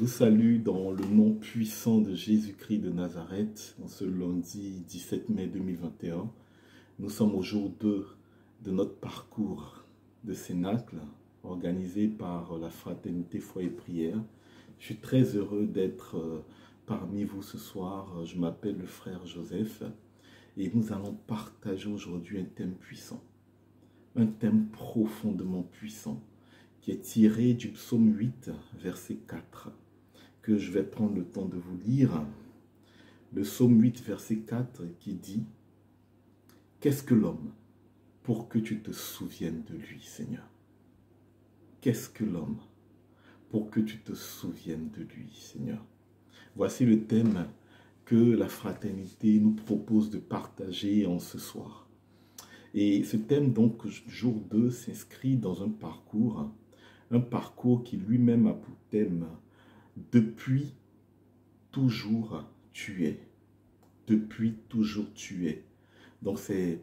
vous salue dans le nom puissant de Jésus-Christ de Nazareth, en ce lundi 17 mai 2021. Nous sommes au jour 2 de notre parcours de Cénacle, organisé par la Fraternité Foi et Prière. Je suis très heureux d'être parmi vous ce soir. Je m'appelle le frère Joseph et nous allons partager aujourd'hui un thème puissant, un thème profondément puissant, qui est tiré du psaume 8, verset 4, que je vais prendre le temps de vous lire. Le psaume 8, verset 4, qui dit « Qu'est-ce que l'homme pour que tu te souviennes de lui, Seigneur? Qu'est-ce que l'homme pour que tu te souviennes de lui, Seigneur ?» Voici le thème que la fraternité nous propose de partager en ce soir. Et ce thème, donc, jour 2, s'inscrit dans un parcours qui lui-même a pour thème « Depuis toujours tu es ». Depuis toujours tu es. Donc c'est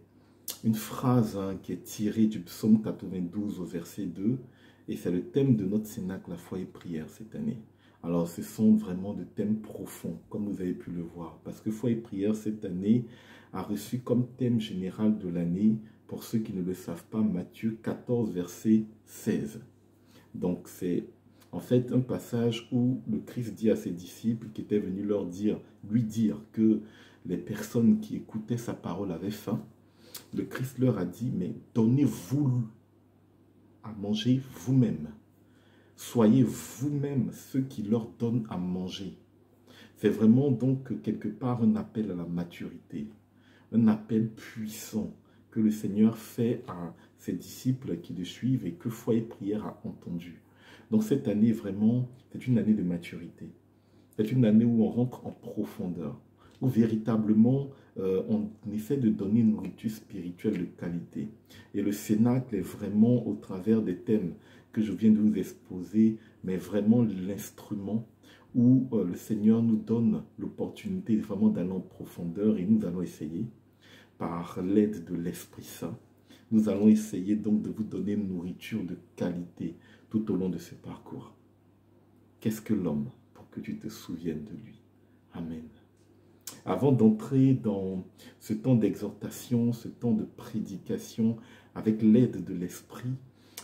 une phrase qui est tirée du psaume 92 au verset 2 et c'est le thème de notre Cénacle, la foi et prière cette année. Alors ce sont vraiment des thèmes profonds, comme vous avez pu le voir, parce que foi et prière cette année a reçu comme thème général de l'année, pour ceux qui ne le savent pas, Matthieu 14, verset 16. Donc c'est en fait un passage où le Christ dit à ses disciples qui étaient venus lui dire que les personnes qui écoutaient sa parole avaient faim. Le Christ leur a dit, mais donnez-vous à manger vous-même. Soyez vous-même ceux qui leur donnent à manger. C'est vraiment donc quelque part un appel à la maturité, un appel puissant que le Seigneur fait à ses disciples qui le suivent et que foi et prière a entendu. Donc cette année, vraiment, c'est une année de maturité. C'est une année où on rentre en profondeur, où véritablement on essaie de donner une nourriture spirituelle de qualité. Et le Cénacle est vraiment, au travers des thèmes que je viens de vous exposer, mais vraiment l'instrument où le Seigneur nous donne l'opportunité vraiment d'aller en profondeur et nous allons essayer, par l'aide de l'Esprit Saint, nous allons essayer donc de vous donner une nourriture de qualité tout au long de ce parcours. Qu'est-ce que l'homme pour que tu te souviennes de lui? Amen. Avant d'entrer dans ce temps d'exhortation, ce temps de prédication, avec l'aide de l'Esprit,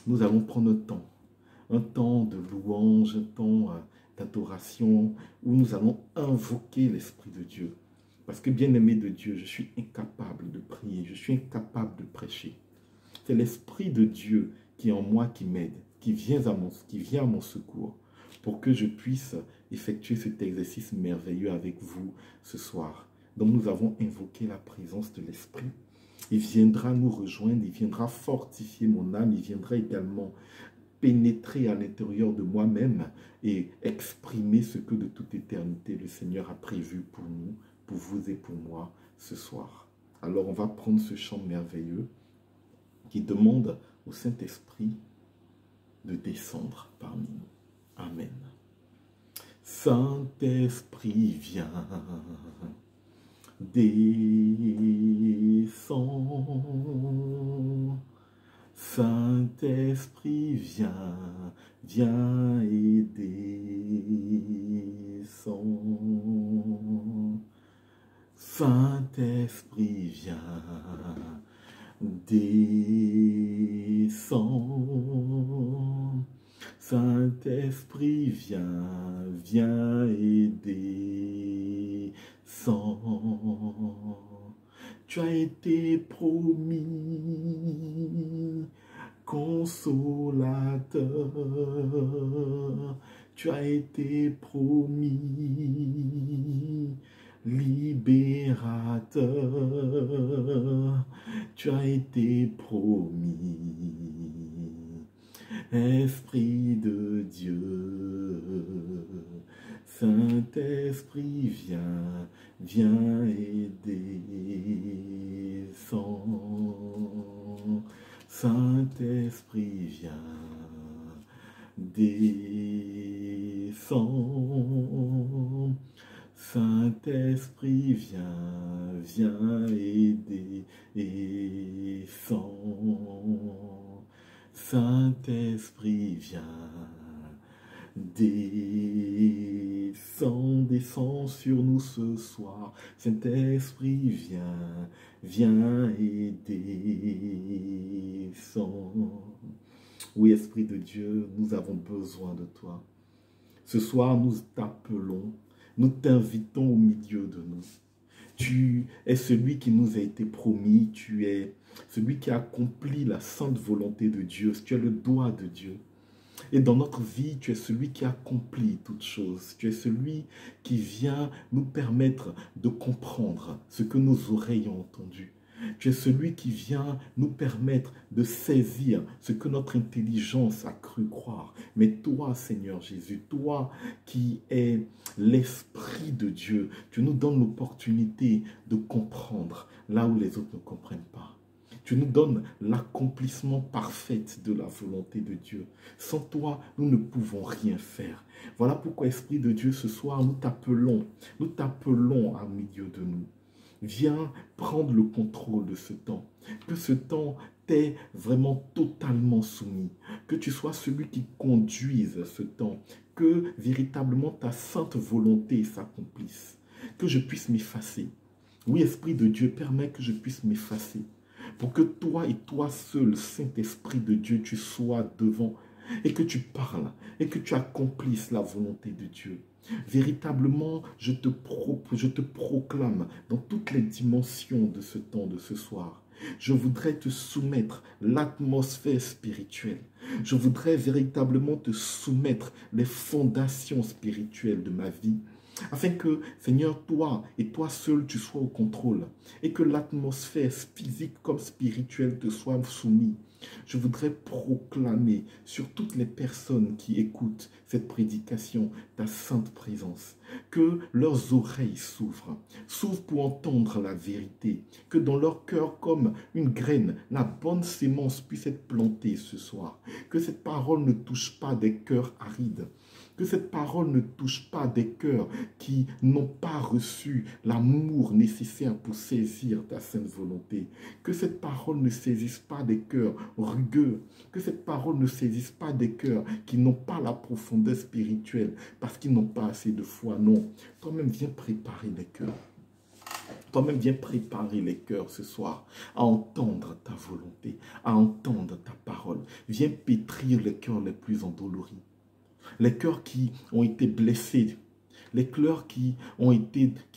nous allons prendre un temps de louange, un temps d'adoration, où nous allons invoquer l'Esprit de Dieu. Parce que, bien-aimé de Dieu, je suis incapable de prier, je suis incapable de prêcher. C'est l'Esprit de Dieu qui est en moi, qui m'aide, qui vient à mon secours, pour que je puisse effectuer cet exercice merveilleux avec vous ce soir. Donc nous avons invoqué la présence de l'Esprit. Il viendra nous rejoindre, il viendra fortifier mon âme, il viendra également pénétrer à l'intérieur de moi-même et exprimer ce que de toute éternité le Seigneur a prévu pour nous, pour vous et pour moi ce soir. Alors on va prendre ce chant merveilleux qui demande au Saint-Esprit de descendre parmi nous. Amen. Saint-Esprit, viens, descends. Saint-Esprit, viens et descends. Saint-Esprit, descends. Saint-Esprit, viens et descends. Tu as été promis, consolateur. Tu as été promis, libérateur. Tu as été promis, Esprit de Dieu. Saint-Esprit, viens et descends. Saint-Esprit, descends. Saint-Esprit, viens et descends. Saint-Esprit, descends. descend sur nous ce soir. Saint-Esprit, viens, viens et descend. Oui, Esprit de Dieu, nous avons besoin de toi. Ce soir, nous t'appelons, nous t'invitons au milieu de nous. Tu es celui qui nous a été promis, tu es celui qui a accompli la sainte volonté de Dieu, tu es le doigt de Dieu. Et dans notre vie, tu es celui qui accomplit toutes choses. Tu es celui qui vient nous permettre de comprendre ce que nos oreilles ont entendu. Tu es celui qui vient nous permettre de saisir ce que notre intelligence a cru croire. Mais toi, Seigneur Jésus, toi qui es l'Esprit de Dieu, tu nous donnes l'opportunité de comprendre là où les autres ne comprennent pas. Tu nous donnes l'accomplissement parfait de la volonté de Dieu. Sans toi, nous ne pouvons rien faire. Voilà pourquoi, Esprit de Dieu, ce soir, nous t'appelons au milieu de nous. Viens prendre le contrôle de ce temps. Que ce temps t'est vraiment totalement soumis. Que tu sois celui qui conduise ce temps. Que véritablement ta sainte volonté s'accomplisse. Que je puisse m'effacer. Oui, Esprit de Dieu, permets que je puisse m'effacer. Pour que toi et toi seul, Saint-Esprit de Dieu, tu sois devant et que tu parles et que tu accomplisses la volonté de Dieu. Véritablement, je te proclame dans toutes les dimensions de ce temps, de ce soir. Je voudrais te soumettre l'atmosphère spirituelle. Je voudrais véritablement te soumettre les fondations spirituelles de ma vie. Afin que, Seigneur, toi et toi seul, tu sois au contrôle et que l'atmosphère physique comme spirituelle te soit soumise. Je voudrais proclamer sur toutes les personnes qui écoutent cette prédication ta sainte présence. Que leurs oreilles s'ouvrent pour entendre la vérité. Que dans leur cœur, comme une graine, la bonne sémence puisse être plantée ce soir. Que cette parole ne touche pas des cœurs arides. Que cette parole ne touche pas des cœurs qui n'ont pas reçu l'amour nécessaire pour saisir ta sainte volonté. Que cette parole ne saisisse pas des cœurs rugueux. Que cette parole ne saisisse pas des cœurs qui n'ont pas la profondeur spirituelle parce qu'ils n'ont pas assez de foi. Non, toi-même viens préparer les cœurs. Toi-même viens préparer les cœurs ce soir à entendre ta volonté, à entendre ta parole. Viens pétrir les cœurs les plus endoloris. Les cœurs qui ont été blessés, les cœurs qui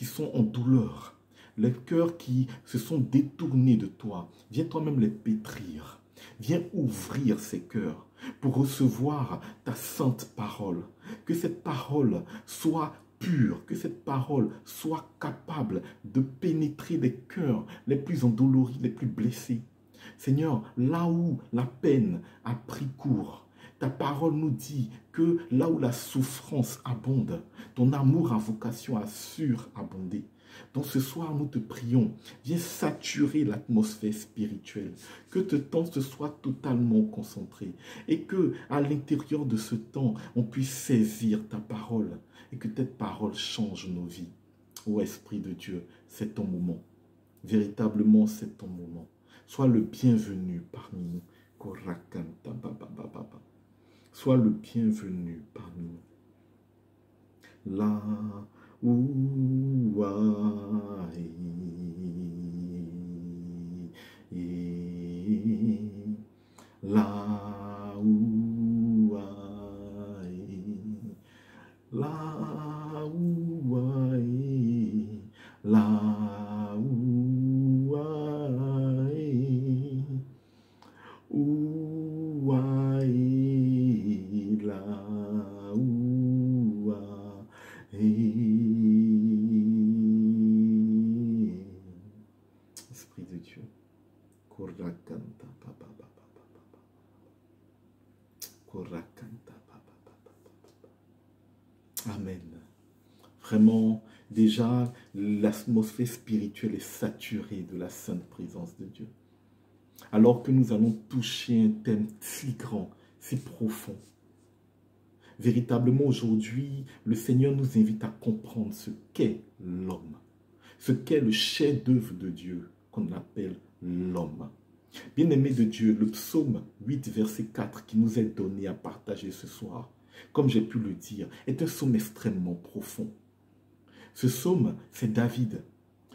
sont en douleur, les cœurs qui se sont détournés de toi. Viens toi-même les pétrir. Viens ouvrir ces cœurs pour recevoir ta sainte parole. Que cette parole soit pure, que cette parole soit capable de pénétrer les cœurs les plus endoloris, les plus blessés. Seigneur, là où la peine a pris court, ta parole nous dit que là où la souffrance abonde, ton amour a vocation à surabonder. Donc ce soir, nous te prions, viens saturer l'atmosphère spirituelle, que ce temps se soit totalement concentré et que à l'intérieur de ce temps, on puisse saisir ta parole et que cette parole change nos vies. Ô Esprit de Dieu, c'est ton moment. Véritablement, c'est ton moment. Sois le bienvenu parmi nous. Sois le bienvenu parmi nous. La la Esprit de Dieu. Amen. Vraiment, déjà, l'atmosphère spirituelle est saturée de la sainte présence de Dieu. Alors que nous allons toucher un thème si grand, si profond. Véritablement, aujourd'hui, le Seigneur nous invite à comprendre ce qu'est l'homme. Ce qu'est le chef-d'œuvre de Dieu qu'on appelle l'homme. Bien-aimé de Dieu, le psaume 8, verset 4 qui nous est donné à partager ce soir, comme j'ai pu le dire, est un psaume extrêmement profond. Ce psaume, c'est David,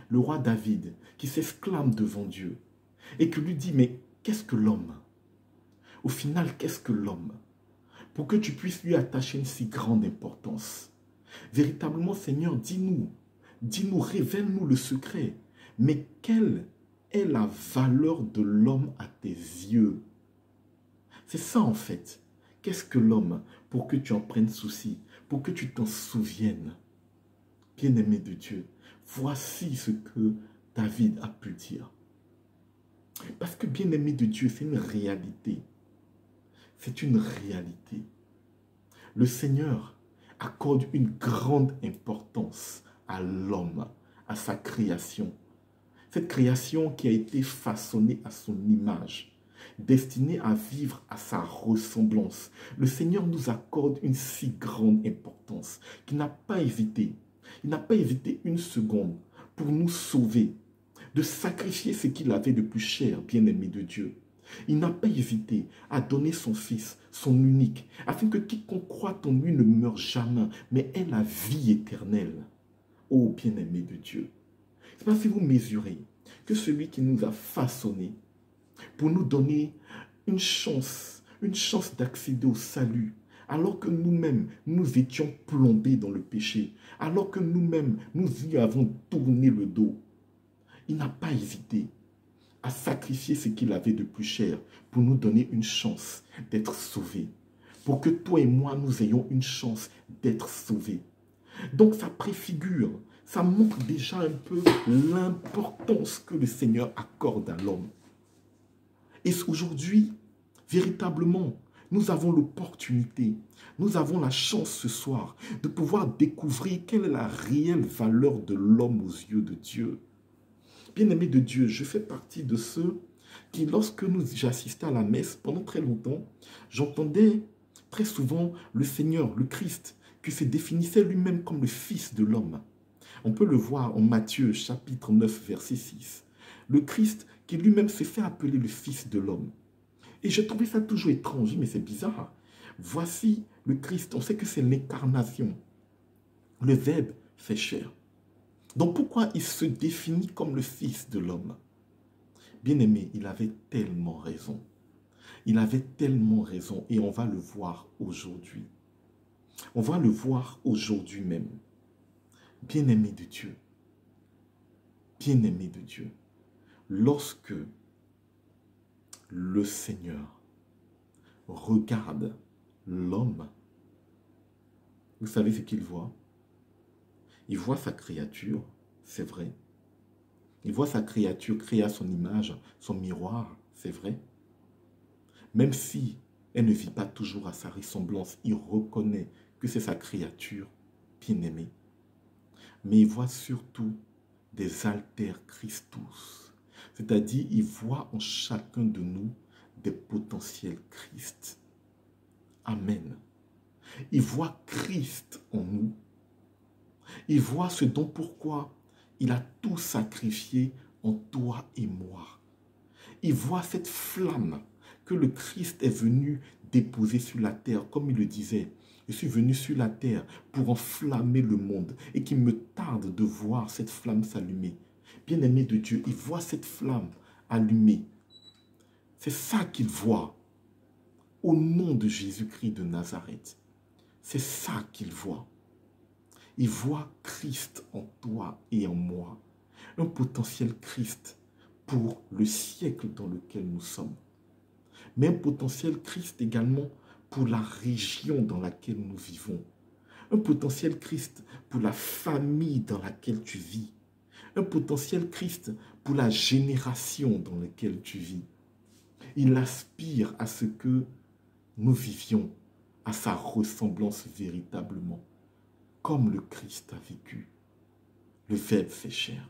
le roi David, qui s'exclame devant Dieu et qui lui dit, mais qu'est-ce que l'homme? Au final, qu'est-ce que l'homme? Pour que tu puisses lui attacher une si grande importance. Véritablement, Seigneur, dis-nous, révèle-nous le secret. Mais quelle est la valeur de l'homme à tes yeux? C'est ça en fait. Qu'est-ce que l'homme? Pour que tu en prennes souci, pour que tu t'en souviennes. Bien-aimé de Dieu, voici ce que David a pu dire. Parce que bien-aimé de Dieu, c'est une réalité. C'est une réalité. Le Seigneur accorde une grande importance à l'homme, à sa création. Cette création qui a été façonnée à son image, destinée à vivre à sa ressemblance. Le Seigneur nous accorde une si grande importance qu'il n'a pas hésité. Il n'a pas hésité une seconde pour nous sauver, de sacrifier ce qu'il avait de plus cher, bien-aimé de Dieu. Il n'a pas hésité à donner son Fils, son unique, afin que quiconque croit en lui ne meure jamais, mais ait la vie éternelle. Ô bien-aimé de Dieu, c'est pas si vous mesurez que celui qui nous a façonnés pour nous donner une chance d'accéder au salut, alors que nous-mêmes, nous étions plombés dans le péché, alors que nous-mêmes, nous y avons tourné le dos. Il n'a pas hésité à sacrifier ce qu'il avait de plus cher pour nous donner une chance d'être sauvés, pour que toi et moi, nous ayons une chance d'être sauvés. Donc ça préfigure, ça montre déjà un peu l'importance que le Seigneur accorde à l'homme. Et aujourd'hui, véritablement, nous avons l'opportunité, nous avons la chance ce soir de pouvoir découvrir quelle est la réelle valeur de l'homme aux yeux de Dieu. Bien-aimé de Dieu, je fais partie de ceux qui, lorsque j'assistais à la messe pendant très longtemps, j'entendais très souvent le Seigneur, le Christ, qui se définissait lui-même comme le Fils de l'homme. On peut le voir en Matthieu chapitre 9, verset 6. Le Christ qui lui-même s'est fait appeler le Fils de l'homme. Et je trouvais ça toujours étrange, mais c'est bizarre. Voici le Christ, on sait que c'est l'incarnation. Le Verbe fait chair. Donc pourquoi il se définit comme le Fils de l'homme? Bien-aimé, il avait tellement raison. Il avait tellement raison et on va le voir aujourd'hui. On va le voir aujourd'hui même. Bien-aimé de Dieu, bien-aimé de Dieu, lorsque le Seigneur regarde l'homme, vous savez ce qu'il voit? Il voit sa créature, c'est vrai. Il voit sa créature créée à son image, son miroir, c'est vrai. Même si elle ne vit pas toujours à sa ressemblance, il reconnaît que c'est sa créature bien-aimée. Mais il voit surtout des alter Christus. C'est-à-dire, il voit en chacun de nous des potentiels Christ. Amen. Il voit Christ en nous. Il voit ce dont pourquoi il a tout sacrifié en toi et moi. Il voit cette flamme que le Christ est venu déposer sur la terre, comme il le disait. Je suis venu sur la terre pour enflammer le monde et qu'il me tarde de voir cette flamme s'allumer. Bien-aimé de Dieu, il voit cette flamme allumée. C'est ça qu'il voit au nom de Jésus-Christ de Nazareth. C'est ça qu'il voit. Il voit Christ en toi et en moi. Un potentiel Christ pour le siècle dans lequel nous sommes. Mais un potentiel Christ également pour la région dans laquelle nous vivons. Un potentiel Christ pour la famille dans laquelle tu vis. Un potentiel Christ pour la génération dans laquelle tu vis. Il aspire à ce que nous vivions à sa ressemblance véritablement, comme le Christ a vécu. Le Verbe fait chair.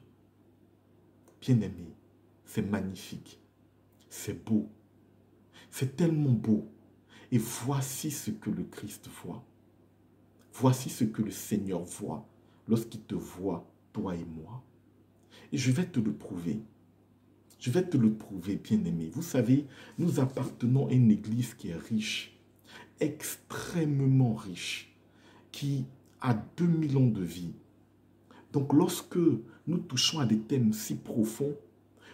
Bien-aimé, c'est magnifique, c'est beau, c'est tellement beau. Et voici ce que le Christ voit. Voici ce que le Seigneur voit lorsqu'il te voit, toi et moi. Et je vais te le prouver. Je vais te le prouver, bien-aimé. Vous savez, nous appartenons à une église qui est riche, extrêmement riche, qui a 2000 ans de vie. Donc lorsque nous touchons à des thèmes si profonds,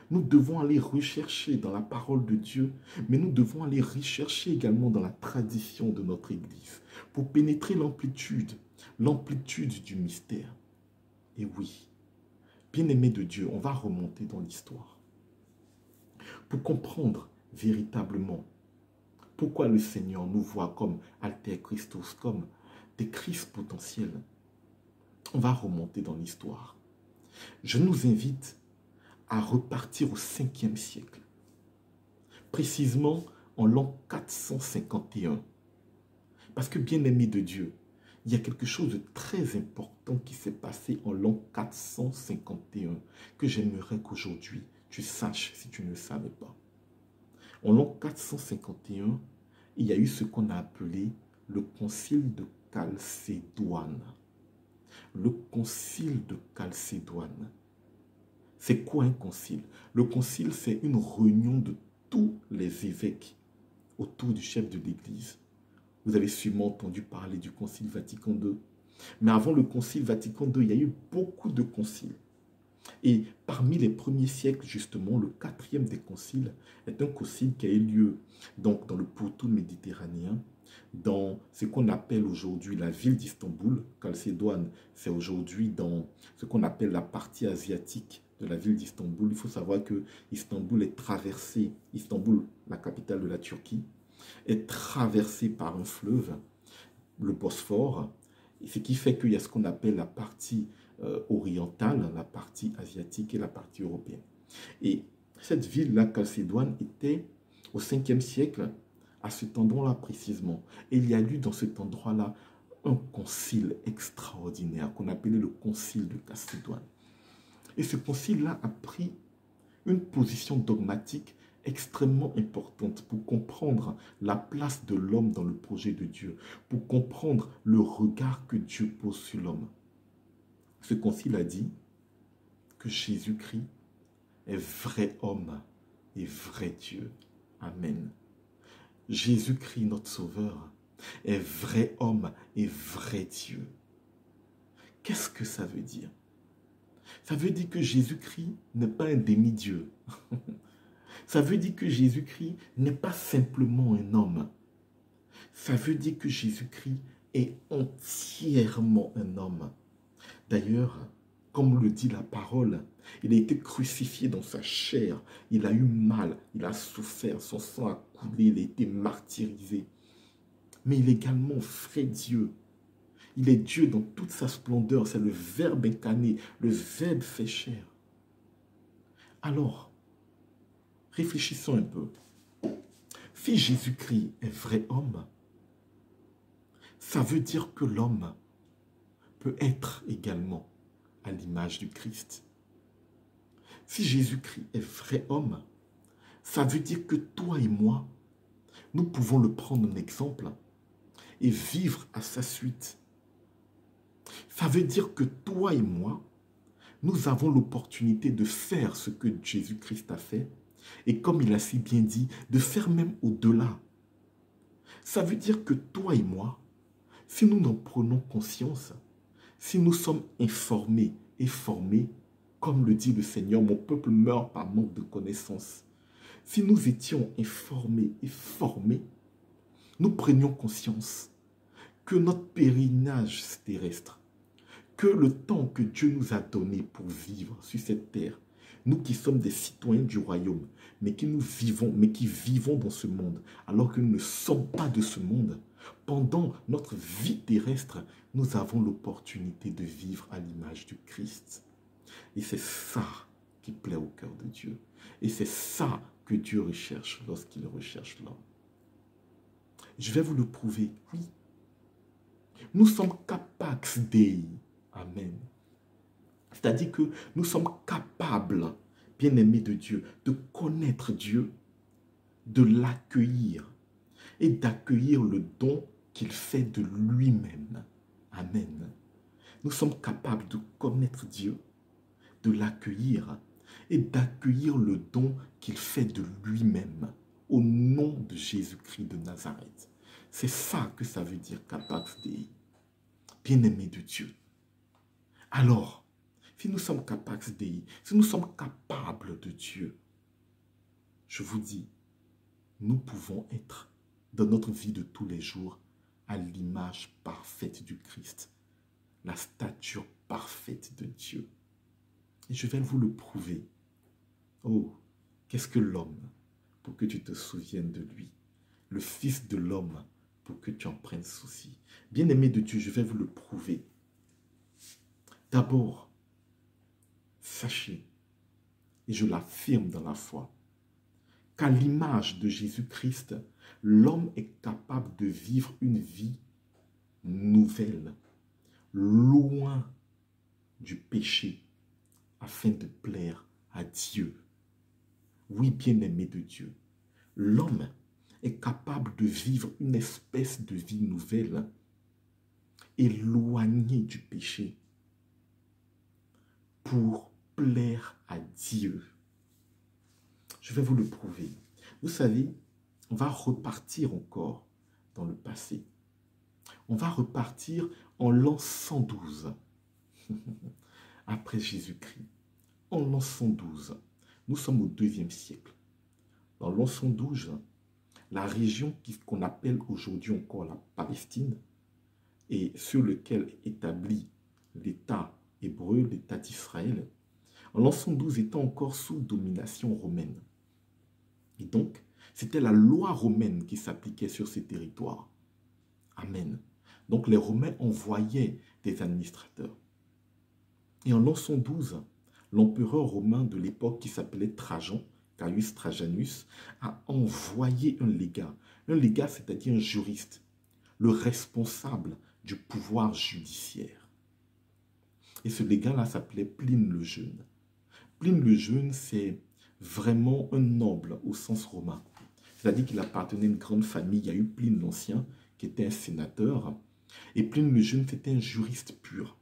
nous devons aller rechercher dans la parole de Dieu, mais nous devons aller rechercher également dans la tradition de notre Église pour pénétrer l'amplitude du mystère. Et oui, bien-aimés de Dieu, on va remonter dans l'histoire pour comprendre véritablement pourquoi le Seigneur nous voit comme Alter Christos, comme des Christ potentiels. On va remonter dans l'histoire. Je nous invite à repartir au 5e siècle, précisément en l'an 451. Parce que, bien-aimé de Dieu, il y a quelque chose de très important qui s'est passé en l'an 451 que j'aimerais qu'aujourd'hui tu saches si tu ne le savais pas. En l'an 451, il y a eu ce qu'on a appelé le concile de Chalcédoine. Le concile de Chalcédoine. C'est quoi un concile? Le concile, c'est une réunion de tous les évêques autour du chef de l'Église. Vous avez sûrement entendu parler du concile Vatican II. Mais avant le concile Vatican II, il y a eu beaucoup de conciles. Et parmi les premiers siècles, justement, le 4e des conciles est un concile qui a eu lieu donc, dans le pourtour méditerranéen, dans ce qu'on appelle aujourd'hui la ville d'Istanbul. Chalcédoine, c'est aujourd'hui dans ce qu'on appelle la partie asiatique de la ville d'Istanbul. Il faut savoir que Istanbul est traversée, Istanbul, la capitale de la Turquie, est traversée par un fleuve, le Bosphore, ce qui fait qu'il y a ce qu'on appelle la partie orientale, la partie asiatique et la partie européenne. Et cette ville-là, Chalcédoine, était au 5e siècle, à cet endroit-là précisément. Et il y a eu dans cet endroit-là un concile extraordinaire qu'on appelait le concile de Chalcédoine. Et ce concile-là a pris une position dogmatique extrêmement importante pour comprendre la place de l'homme dans le projet de Dieu, pour comprendre le regard que Dieu pose sur l'homme. Ce concile a dit que Jésus-Christ est vrai homme et vrai Dieu. Amen. Jésus-Christ, notre Sauveur, est vrai homme et vrai Dieu. Qu'est-ce que ça veut dire? Ça veut dire que Jésus-Christ n'est pas un demi-dieu. Ça veut dire que Jésus-Christ n'est pas simplement un homme. Ça veut dire que Jésus-Christ est entièrement un homme. D'ailleurs, comme le dit la parole, il a été crucifié dans sa chair, il a eu mal, il a souffert, son sang a coulé, il a été martyrisé. Mais il est également vrai Dieu. Il est Dieu dans toute sa splendeur, c'est le Verbe incarné, le Verbe fait chair. Alors, réfléchissons un peu. Si Jésus-Christ est vrai homme, ça veut dire que l'homme peut être également à l'image du Christ. Si Jésus-Christ est vrai homme, ça veut dire que toi et moi, nous pouvons le prendre en exemple et vivre à sa suite. Ça veut dire que toi et moi, nous avons l'opportunité de faire ce que Jésus-Christ a fait et comme il a si bien dit, de faire même au-delà. Ça veut dire que toi et moi, si nous en prenons conscience, si nous sommes informés et formés, comme le dit le Seigneur, mon peuple meurt par manque de connaissances. Si nous étions informés et formés, nous prenions conscience que notre pèlerinage terrestre, que le temps que Dieu nous a donné pour vivre sur cette terre, nous qui sommes des citoyens du royaume, mais qui vivons dans ce monde, alors que nous ne sommes pas de ce monde, pendant notre vie terrestre, nous avons l'opportunité de vivre à l'image du Christ. Et c'est ça qui plaît au cœur de Dieu. Et c'est ça que Dieu recherche lorsqu'il recherche l'homme. Je vais vous le prouver, oui. Nous sommes capax Dei. Amen. C'est-à-dire que nous sommes capables, bien-aimés de Dieu, de connaître Dieu, de l'accueillir et d'accueillir le don qu'il fait de lui-même. Amen. Nous sommes capables de connaître Dieu, de l'accueillir et d'accueillir le don qu'il fait de lui-même au nom de Jésus-Christ de Nazareth. C'est ça que ça veut dire capax Dei. Bien-aimé de Dieu. Alors, si nous sommes capables Dei, si nous sommes capables de Dieu, je vous dis, nous pouvons être dans notre vie de tous les jours à l'image parfaite du Christ, la stature parfaite de Dieu. Et je vais vous le prouver. Oh, qu'est-ce que l'homme pour que tu te souviennes de lui? Le Fils de l'homme pour que tu en prennes souci. Bien-aimé de Dieu, je vais vous le prouver. D'abord, sachez, et je l'affirme dans la foi, qu'à l'image de Jésus-Christ, l'homme est capable de vivre une vie nouvelle, loin du péché, afin de plaire à Dieu. Oui, bien-aimé de Dieu, l'homme est capable de vivre une espèce de vie nouvelle, éloignée du péché, pour plaire à Dieu. Je vais vous le prouver. Vous savez, on va repartir encore dans le passé. On va repartir en l'an 112, après Jésus-Christ. En l'an 112, nous sommes au 2e siècle. Dans l'an 112, la région qu'on appelle aujourd'hui encore la Palestine, et sur lequel est établi l'État hébreu, l'État d'Israël, en l'an 112 étant encore sous domination romaine. Et donc, c'était la loi romaine qui s'appliquait sur ces territoires. Amen. Donc, les Romains envoyaient des administrateurs. Et en l'an 112, l'empereur romain de l'époque qui s'appelait Trajan, Gaius Trajanus, a envoyé un légat. Un légat, c'est-à-dire un juriste, le responsable du pouvoir judiciaire. Et ce légat-là s'appelait Pline le Jeune. Pline le Jeune, c'est vraiment un noble au sens romain. C'est-à-dire qu'il appartenait à une grande famille. Il y a eu Pline l'Ancien, qui était un sénateur. Et Pline le Jeune, c'était un juriste pur.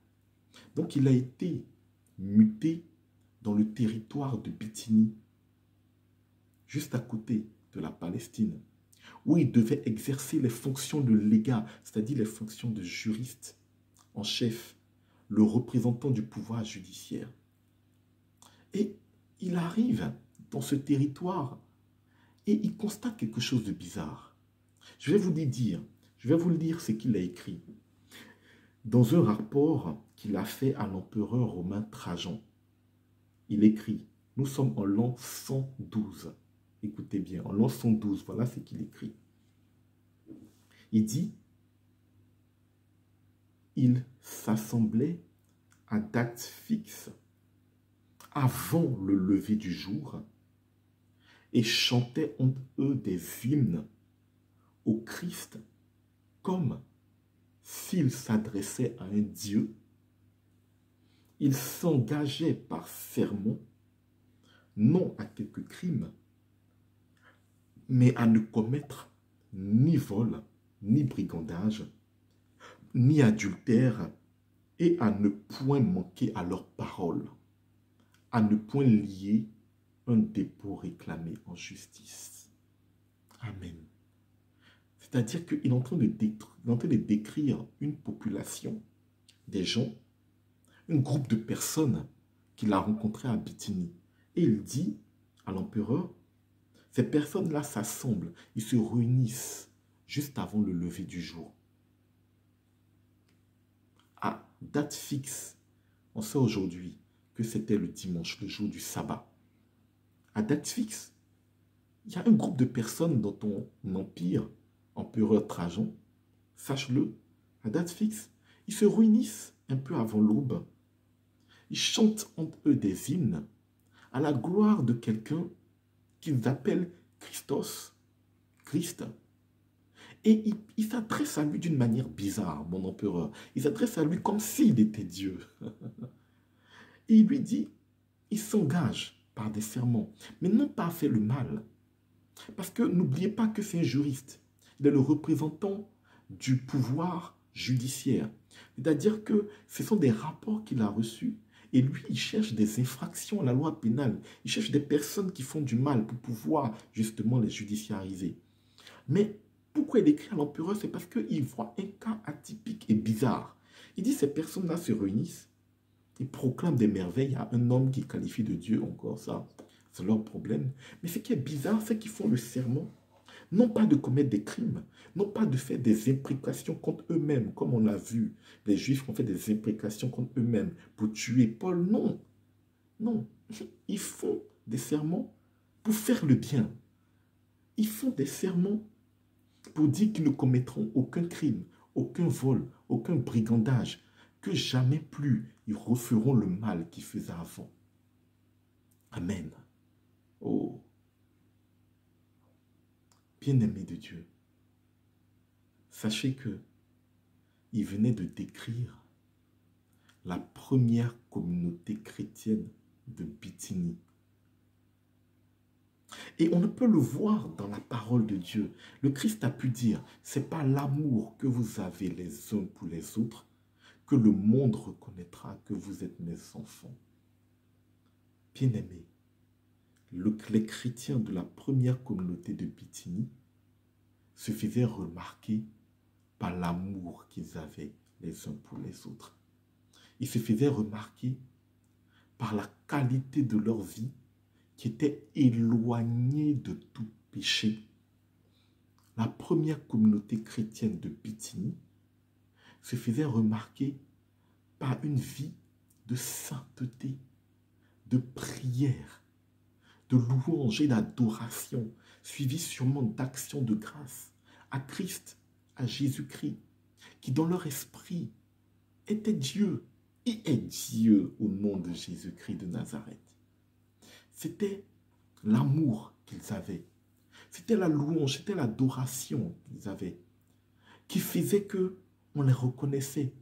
Donc, il a été muté dans le territoire de Bithynie, juste à côté de la Palestine, où il devait exercer les fonctions de légat, c'est-à-dire les fonctions de juriste en chef, le représentant du pouvoir judiciaire. Et il arrive dans ce territoire et il constate quelque chose de bizarre. Je vais vous le dire ce qu'il a écrit dans un rapport qu'il a fait à l'empereur romain Trajan. Il écrit, nous sommes en l'an 112. Écoutez bien, en l'an 112, voilà ce qu'il écrit. Il dit, ils s'assemblaient à date fixe avant le lever du jour et chantaient entre eux des hymnes au Christ comme s'ils s'adressaient à un Dieu. Ils s'engageaient par sermon, non à quelque crime, mais à ne commettre ni vol, ni brigandage, ni adultère, et à ne point manquer à leurs paroles, à ne point lier un dépôt réclamé en justice. Amen. C'est-à-dire qu'il est en train de décrire une population, des gens, un groupe de personnes qu'il a rencontré à Bithynie. Et il dit à l'empereur, ces personnes-là s'assemblent, ils se réunissent juste avant le lever du jour. À date fixe, on sait aujourd'hui que c'était le dimanche, le jour du sabbat. À date fixe, il y a un groupe de personnes dans ton empire, empereur Trajan, sache-le, à date fixe, ils se réunissent un peu avant l'aube. Ils chantent entre eux des hymnes à la gloire de quelqu'un qu'ils appellent Christos, Christ. Et il s'adresse à lui d'une manière bizarre, mon empereur. Il s'adresse à lui comme s'il était Dieu. Et il lui dit, il s'engage par des serments, mais non pas à faire le mal. Parce que n'oubliez pas que c'est un juriste. Il est le représentant du pouvoir judiciaire. C'est-à-dire que ce sont des rapports qu'il a reçus. Et lui, il cherche des infractions à la loi pénale. Il cherche des personnes qui font du mal pour pouvoir justement les judiciariser. Mais pourquoi il écrit à l'empereur? C'est parce qu'il voit un cas atypique et bizarre. Il dit ces personnes-là se réunissent Ils proclament des merveilles à un homme qui qualifie de Dieu, encore ça, c'est leur problème. Mais ce qui est bizarre, c'est qu'ils font le serment, non pas de commettre des crimes, non pas de faire des imprécations contre eux-mêmes, comme on l'a vu, les Juifs ont fait des imprécations contre eux-mêmes pour tuer Paul. Non, non, ils font des serments pour faire le bien. Ils font des serments pour dire qu'ils ne commettront aucun crime, aucun vol, aucun brigandage, que jamais plus ils referont le mal qu'ils faisaient avant. Amen. Oh, bien-aimés de Dieu, sachez que il venait de décrire la première communauté chrétienne de Bithynie. Et on ne peut le voir dans la parole de Dieu. Le Christ a pu dire, c'est pas l'amour que vous avez les uns pour les autres que le monde reconnaîtra que vous êtes mes enfants. Bien-aimés, les chrétiens de la première communauté de Bithynie se faisaient remarquer par l'amour qu'ils avaient les uns pour les autres. Ils se faisaient remarquer par la qualité de leur vie qui était éloignée de tout péché. La première communauté chrétienne de Bithynie se faisait remarquer par une vie de sainteté, de prière, de louange et d'adoration, suivie sûrement d'actions de grâce à Christ, à Jésus-Christ, qui dans leur esprit était Dieu et est Dieu au nom de Jésus-Christ de Nazareth. C'était l'amour qu'ils avaient, c'était la louange, c'était l'adoration qu'ils avaient, qui faisait qu'on les reconnaissait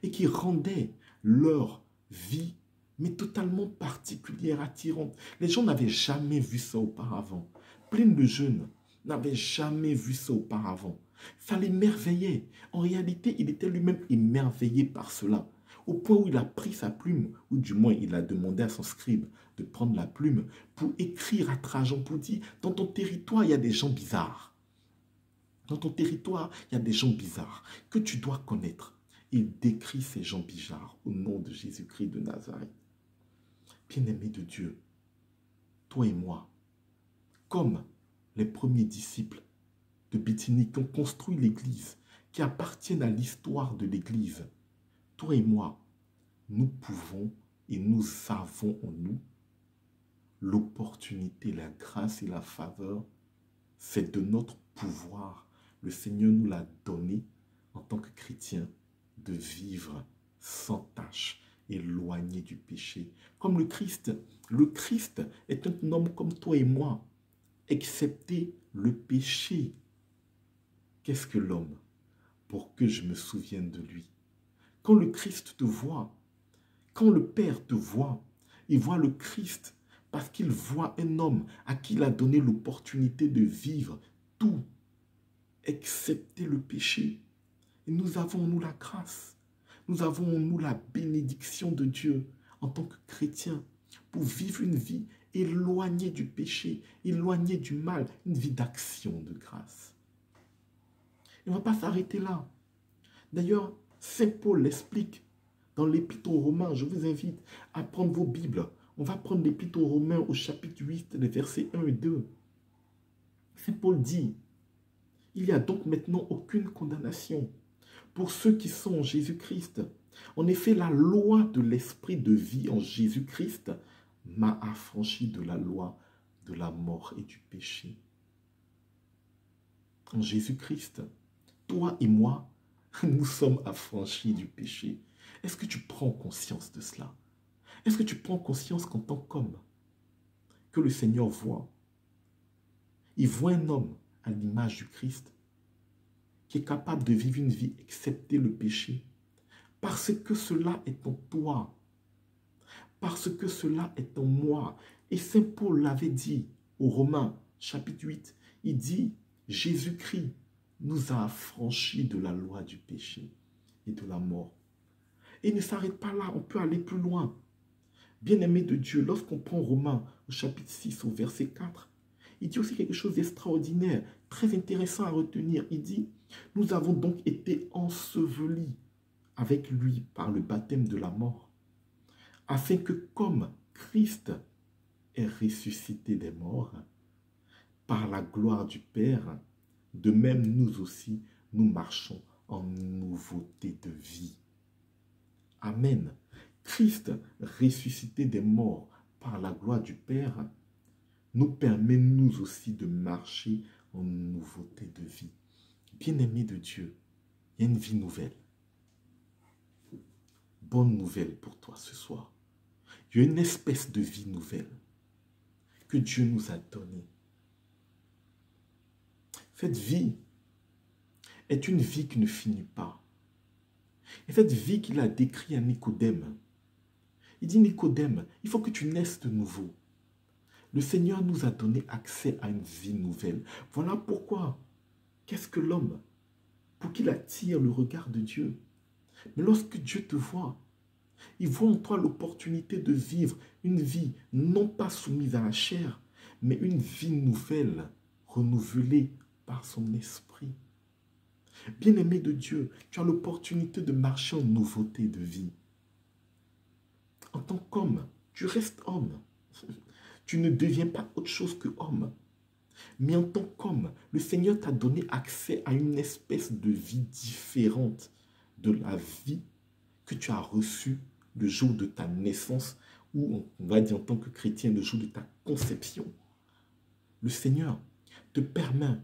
et qui rendait leur vie mais totalement particulière, attirante. Les gens n'avaient jamais vu ça auparavant. Plein de jeunes n'avaient jamais vu ça auparavant. Ça l'émerveillait. En réalité, il était lui-même émerveillé par cela. Au point où il a pris sa plume, ou du moins il a demandé à son scribe de prendre la plume pour écrire à Trajan, pour dire, dans ton territoire, il y a des gens bizarres. Dans ton territoire, il y a des gens bizarres que tu dois connaître. Il décrit ces gens bizarres au nom de Jésus-Christ de Nazareth. Bien-aimés de Dieu, toi et moi, comme les premiers disciples de Bithynie qui ont construit l'Église, qui appartiennent à l'histoire de l'Église, toi et moi, nous pouvons et nous avons en nous l'opportunité, la grâce et la faveur. C'est de notre pouvoir. Le Seigneur nous l'a donné en tant que chrétiens de vivre sans tache, éloigné du péché. Comme le Christ est un homme comme toi et moi, excepté le péché. Qu'est-ce que l'homme? Pour que je me souvienne de lui. Quand le Christ te voit, quand le Père te voit, il voit le Christ parce qu'il voit un homme à qui il a donné l'opportunité de vivre tout, excepté le péché. Et nous avons en nous la grâce. Nous avons en nous la bénédiction de Dieu en tant que chrétiens pour vivre une vie éloignée du péché, éloignée du mal, une vie d'action de grâce. Et on ne va pas s'arrêter là. D'ailleurs, Saint Paul l'explique dans l'Épître aux Romains. Je vous invite à prendre vos Bibles. On va prendre l'Épître aux Romains au chapitre 8, les versets 1 et 2. Saint Paul dit, « Il n'y a donc maintenant aucune condamnation pour ceux qui sont en Jésus-Christ. En effet, la loi de l'esprit de vie en Jésus-Christ m'a affranchi de la loi de la mort et du péché. » En Jésus-Christ, toi et moi, nous sommes affranchis du péché. Est-ce que tu prends conscience de cela? Est-ce que tu prends conscience qu'en tant qu'homme, que le Seigneur voit, il voit un homme à l'image du Christ qui est capable de vivre une vie excepté le péché, parce que cela est en toi, parce que cela est en moi. Et Saint Paul l'avait dit aux Romains, chapitre 8, il dit, Jésus-Christ nous a affranchis de la loi du péché et de la mort. Et il ne s'arrête pas là, on peut aller plus loin. Bien-aimé de Dieu, lorsqu'on prend Romains au chapitre 6, au verset 4, il dit aussi quelque chose d'extraordinaire, très intéressant à retenir. Il dit, nous avons donc été ensevelis avec lui par le baptême de la mort, afin que comme Christ est ressuscité des morts, par la gloire du Père, de même nous aussi, nous marchons en nouveauté de vie. Amen. Christ ressuscité des morts par la gloire du Père nous permet nous aussi de marcher en nouveauté de vie. Bien-aimé de Dieu, il y a une vie nouvelle. Bonne nouvelle pour toi ce soir. Il y a une espèce de vie nouvelle que Dieu nous a donnée. Cette vie est une vie qui ne finit pas. Et cette vie qu'il a décrite à Nicodème, il dit Nicodème, il faut que tu naisses de nouveau. Le Seigneur nous a donné accès à une vie nouvelle. Voilà pourquoi. Qu'est-ce que l'homme? Pour qu'il attire le regard de Dieu. Mais lorsque Dieu te voit, il voit en toi l'opportunité de vivre une vie non pas soumise à la chair, mais une vie nouvelle, renouvelée par son esprit. Bien-aimé de Dieu, tu as l'opportunité de marcher en nouveauté de vie. En tant qu'homme, tu restes homme. Tu ne deviens pas autre chose que homme. Mais en tant qu'homme, le Seigneur t'a donné accès à une espèce de vie différente de la vie que tu as reçue le jour de ta naissance, ou on va dire en tant que chrétien, le jour de ta conception. Le Seigneur te permet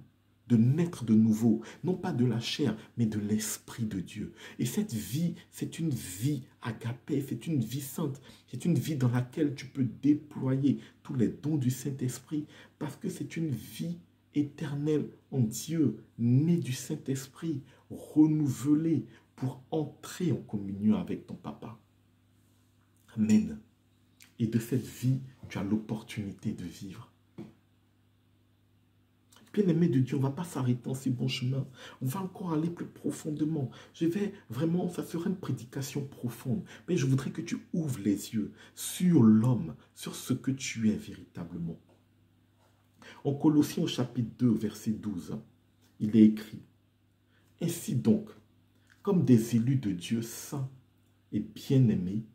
de naître de nouveau, non pas de la chair, mais de l'Esprit de Dieu. Et cette vie, c'est une vie agapée, c'est une vie sainte, c'est une vie dans laquelle tu peux déployer tous les dons du Saint-Esprit, parce que c'est une vie éternelle en Dieu, née du Saint-Esprit, renouvelée pour entrer en communion avec ton Papa. Amen. Et de cette vie, tu as l'opportunité de vivre. Bien-aimé de Dieu, on ne va pas s'arrêter en ces bons chemins. On va encore aller plus profondément. Je vais vraiment, ça sera une prédication profonde. Mais je voudrais que tu ouvres les yeux sur l'homme, sur ce que tu es véritablement. En Colossiens au chapitre 2, verset 12, il est écrit: ainsi donc, comme des élus de Dieu saints et bien-aimés,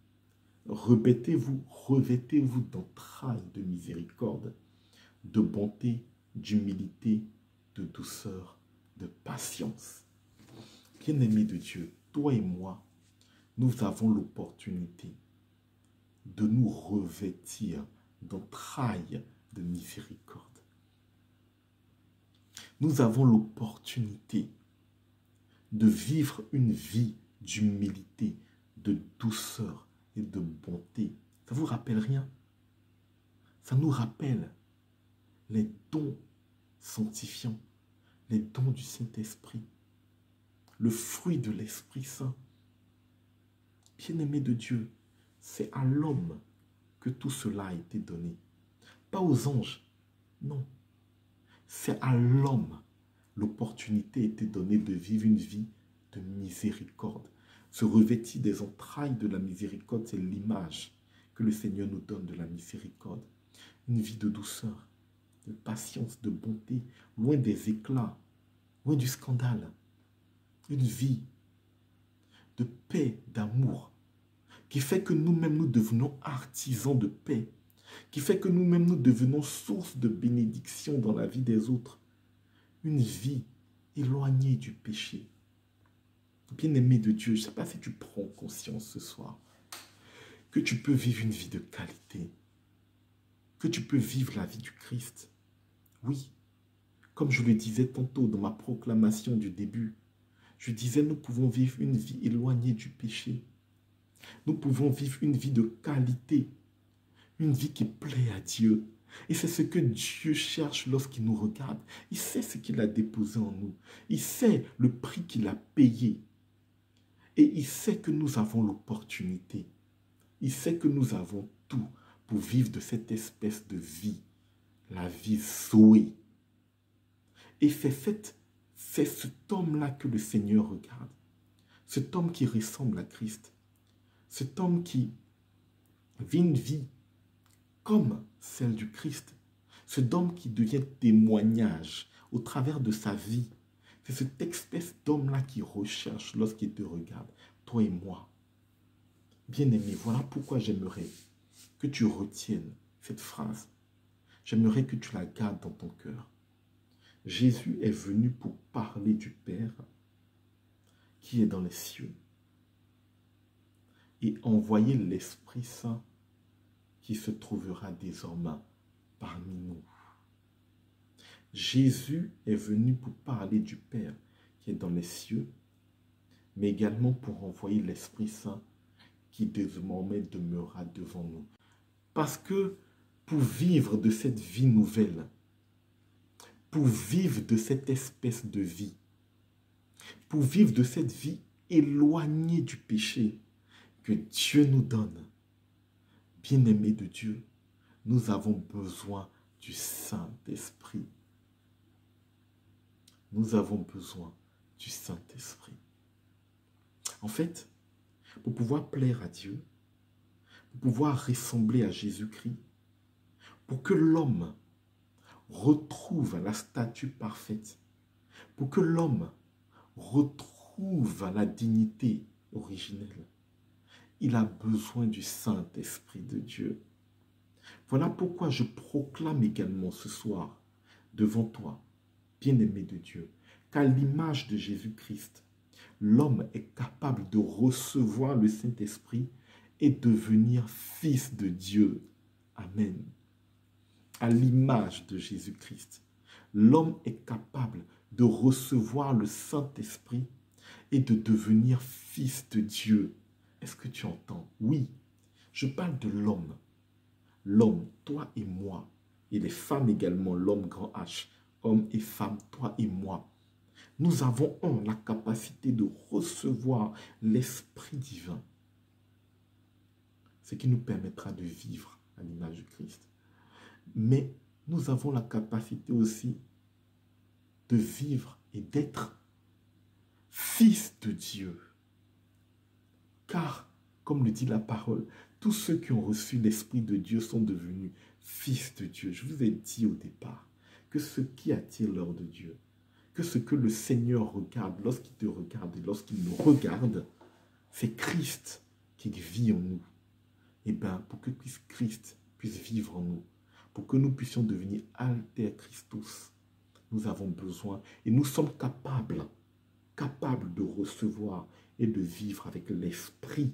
revêtez-vous d'entrailles de miséricorde, de bonté, d'humilité, de douceur, de patience. Bien-aimés de Dieu, toi et moi, nous avons l'opportunité de nous revêtir d'entrailles de miséricorde. Nous avons l'opportunité de vivre une vie d'humilité, de douceur et de bonté. Ça vous rappelle rien? Ça nous rappelle les dons sanctifiants, les dons du Saint-Esprit, le fruit de l'Esprit Saint. Bien-aimé de Dieu, c'est à l'homme que tout cela a été donné. Pas aux anges, non. C'est à l'homme l'opportunité a été donnée de vivre une vie de miséricorde. Se revêtir des entrailles de la miséricorde, c'est l'image que le Seigneur nous donne de la miséricorde. Une vie de douceur, de patience, de bonté, loin des éclats, loin du scandale. Une vie de paix, d'amour, qui fait que nous-mêmes nous devenons artisans de paix, qui fait que nous-mêmes nous devenons source de bénédiction dans la vie des autres. Une vie éloignée du péché. Bien-aimé de Dieu, je ne sais pas si tu prends conscience ce soir que tu peux vivre une vie de qualité, que tu peux vivre la vie du Christ. Oui, comme je le disais tantôt dans ma proclamation du début, je disais nous pouvons vivre une vie éloignée du péché. Nous pouvons vivre une vie de qualité, une vie qui plaît à Dieu. Et c'est ce que Dieu cherche lorsqu'il nous regarde. Il sait ce qu'il a déposé en nous. Il sait le prix qu'il a payé. Et il sait que nous avons l'opportunité. Il sait que nous avons tout pour vivre de cette espèce de vie. La vie Zoé. Et c'est cet homme-là que le Seigneur regarde. Cet homme qui ressemble à Christ. Cet homme qui vit une vie comme celle du Christ. Cet homme qui devient témoignage au travers de sa vie. C'est cette espèce d'homme-là qui recherche lorsqu'il te regarde, toi et moi. Bien-aimé, voilà pourquoi j'aimerais que tu retiennes cette phrase. J'aimerais que tu la gardes dans ton cœur. Jésus est venu pour parler du Père qui est dans les cieux et envoyer l'Esprit Saint qui se trouvera désormais parmi nous. Jésus est venu pour parler du Père qui est dans les cieux, mais également pour envoyer l'Esprit Saint qui désormais demeurera devant nous. Parce que pour vivre de cette vie nouvelle, pour vivre de cette espèce de vie, pour vivre de cette vie éloignée du péché que Dieu nous donne, bien-aimés de Dieu, nous avons besoin du Saint-Esprit. Nous avons besoin du Saint-Esprit. En fait, pour pouvoir plaire à Dieu, pour pouvoir ressembler à Jésus-Christ, pour que l'homme retrouve la statue parfaite, pour que l'homme retrouve la dignité originelle, il a besoin du Saint-Esprit de Dieu. Voilà pourquoi je proclame également ce soir devant toi, bien-aimé de Dieu, qu'à l'image de Jésus-Christ, l'homme est capable de recevoir le Saint-Esprit et devenir fils de Dieu. Amen. À l'image de Jésus-Christ, l'homme est capable de recevoir le Saint-Esprit et de devenir fils de Dieu. Est-ce que tu entends? Oui, je parle de l'homme. L'homme, toi et moi, et les femmes également, l'homme grand H, hommes et femmes, toi et moi. Nous avons la capacité de recevoir l'Esprit divin, ce qui nous permettra de vivre à l'image de Christ. Mais nous avons la capacité aussi de vivre et d'être fils de Dieu. Car, comme le dit la parole, tous ceux qui ont reçu l'Esprit de Dieu sont devenus fils de Dieu. Je vous ai dit au départ que ce qui attire l'œil de Dieu, que ce que le Seigneur regarde lorsqu'il te regarde et lorsqu'il nous regarde, c'est Christ qui vit en nous. Et bien, pour que Christ puisse vivre en nous, pour que nous puissions devenir alter Christus, nous avons besoin et nous sommes capables de recevoir et de vivre avec l'Esprit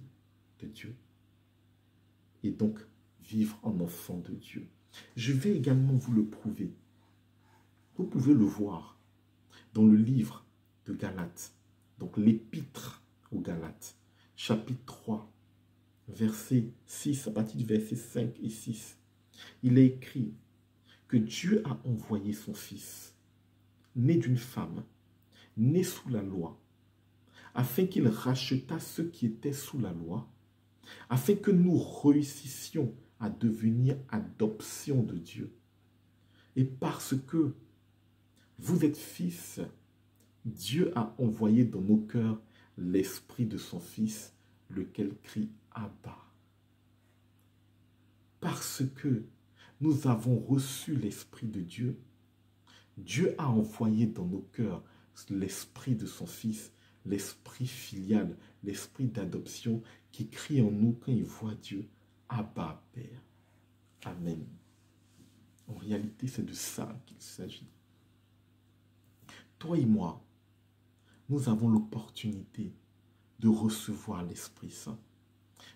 de Dieu. Et donc, vivre en enfant de Dieu. Je vais également vous le prouver. Vous pouvez le voir dans le livre de Galates, donc l'épître aux Galates, chapitre 3, verset 6, à partir du verset 5 et 6. Il est écrit que Dieu a envoyé son Fils, né d'une femme, né sous la loi, afin qu'il rachetât ceux qui étaient sous la loi, afin que nous réussissions à devenir adoption de Dieu. Et parce que vous êtes fils, Dieu a envoyé dans nos cœurs l'esprit de son Fils, lequel crie Abba. Parce que nous avons reçu l'esprit de Dieu, Dieu a envoyé dans nos cœurs l'esprit de son Fils, l'esprit filial, l'esprit d'adoption qui crie en nous quand il voit Dieu, Abba, Père. Amen. En réalité, c'est de ça qu'il s'agit. Toi et moi, nous avons l'opportunité de recevoir l'Esprit Saint.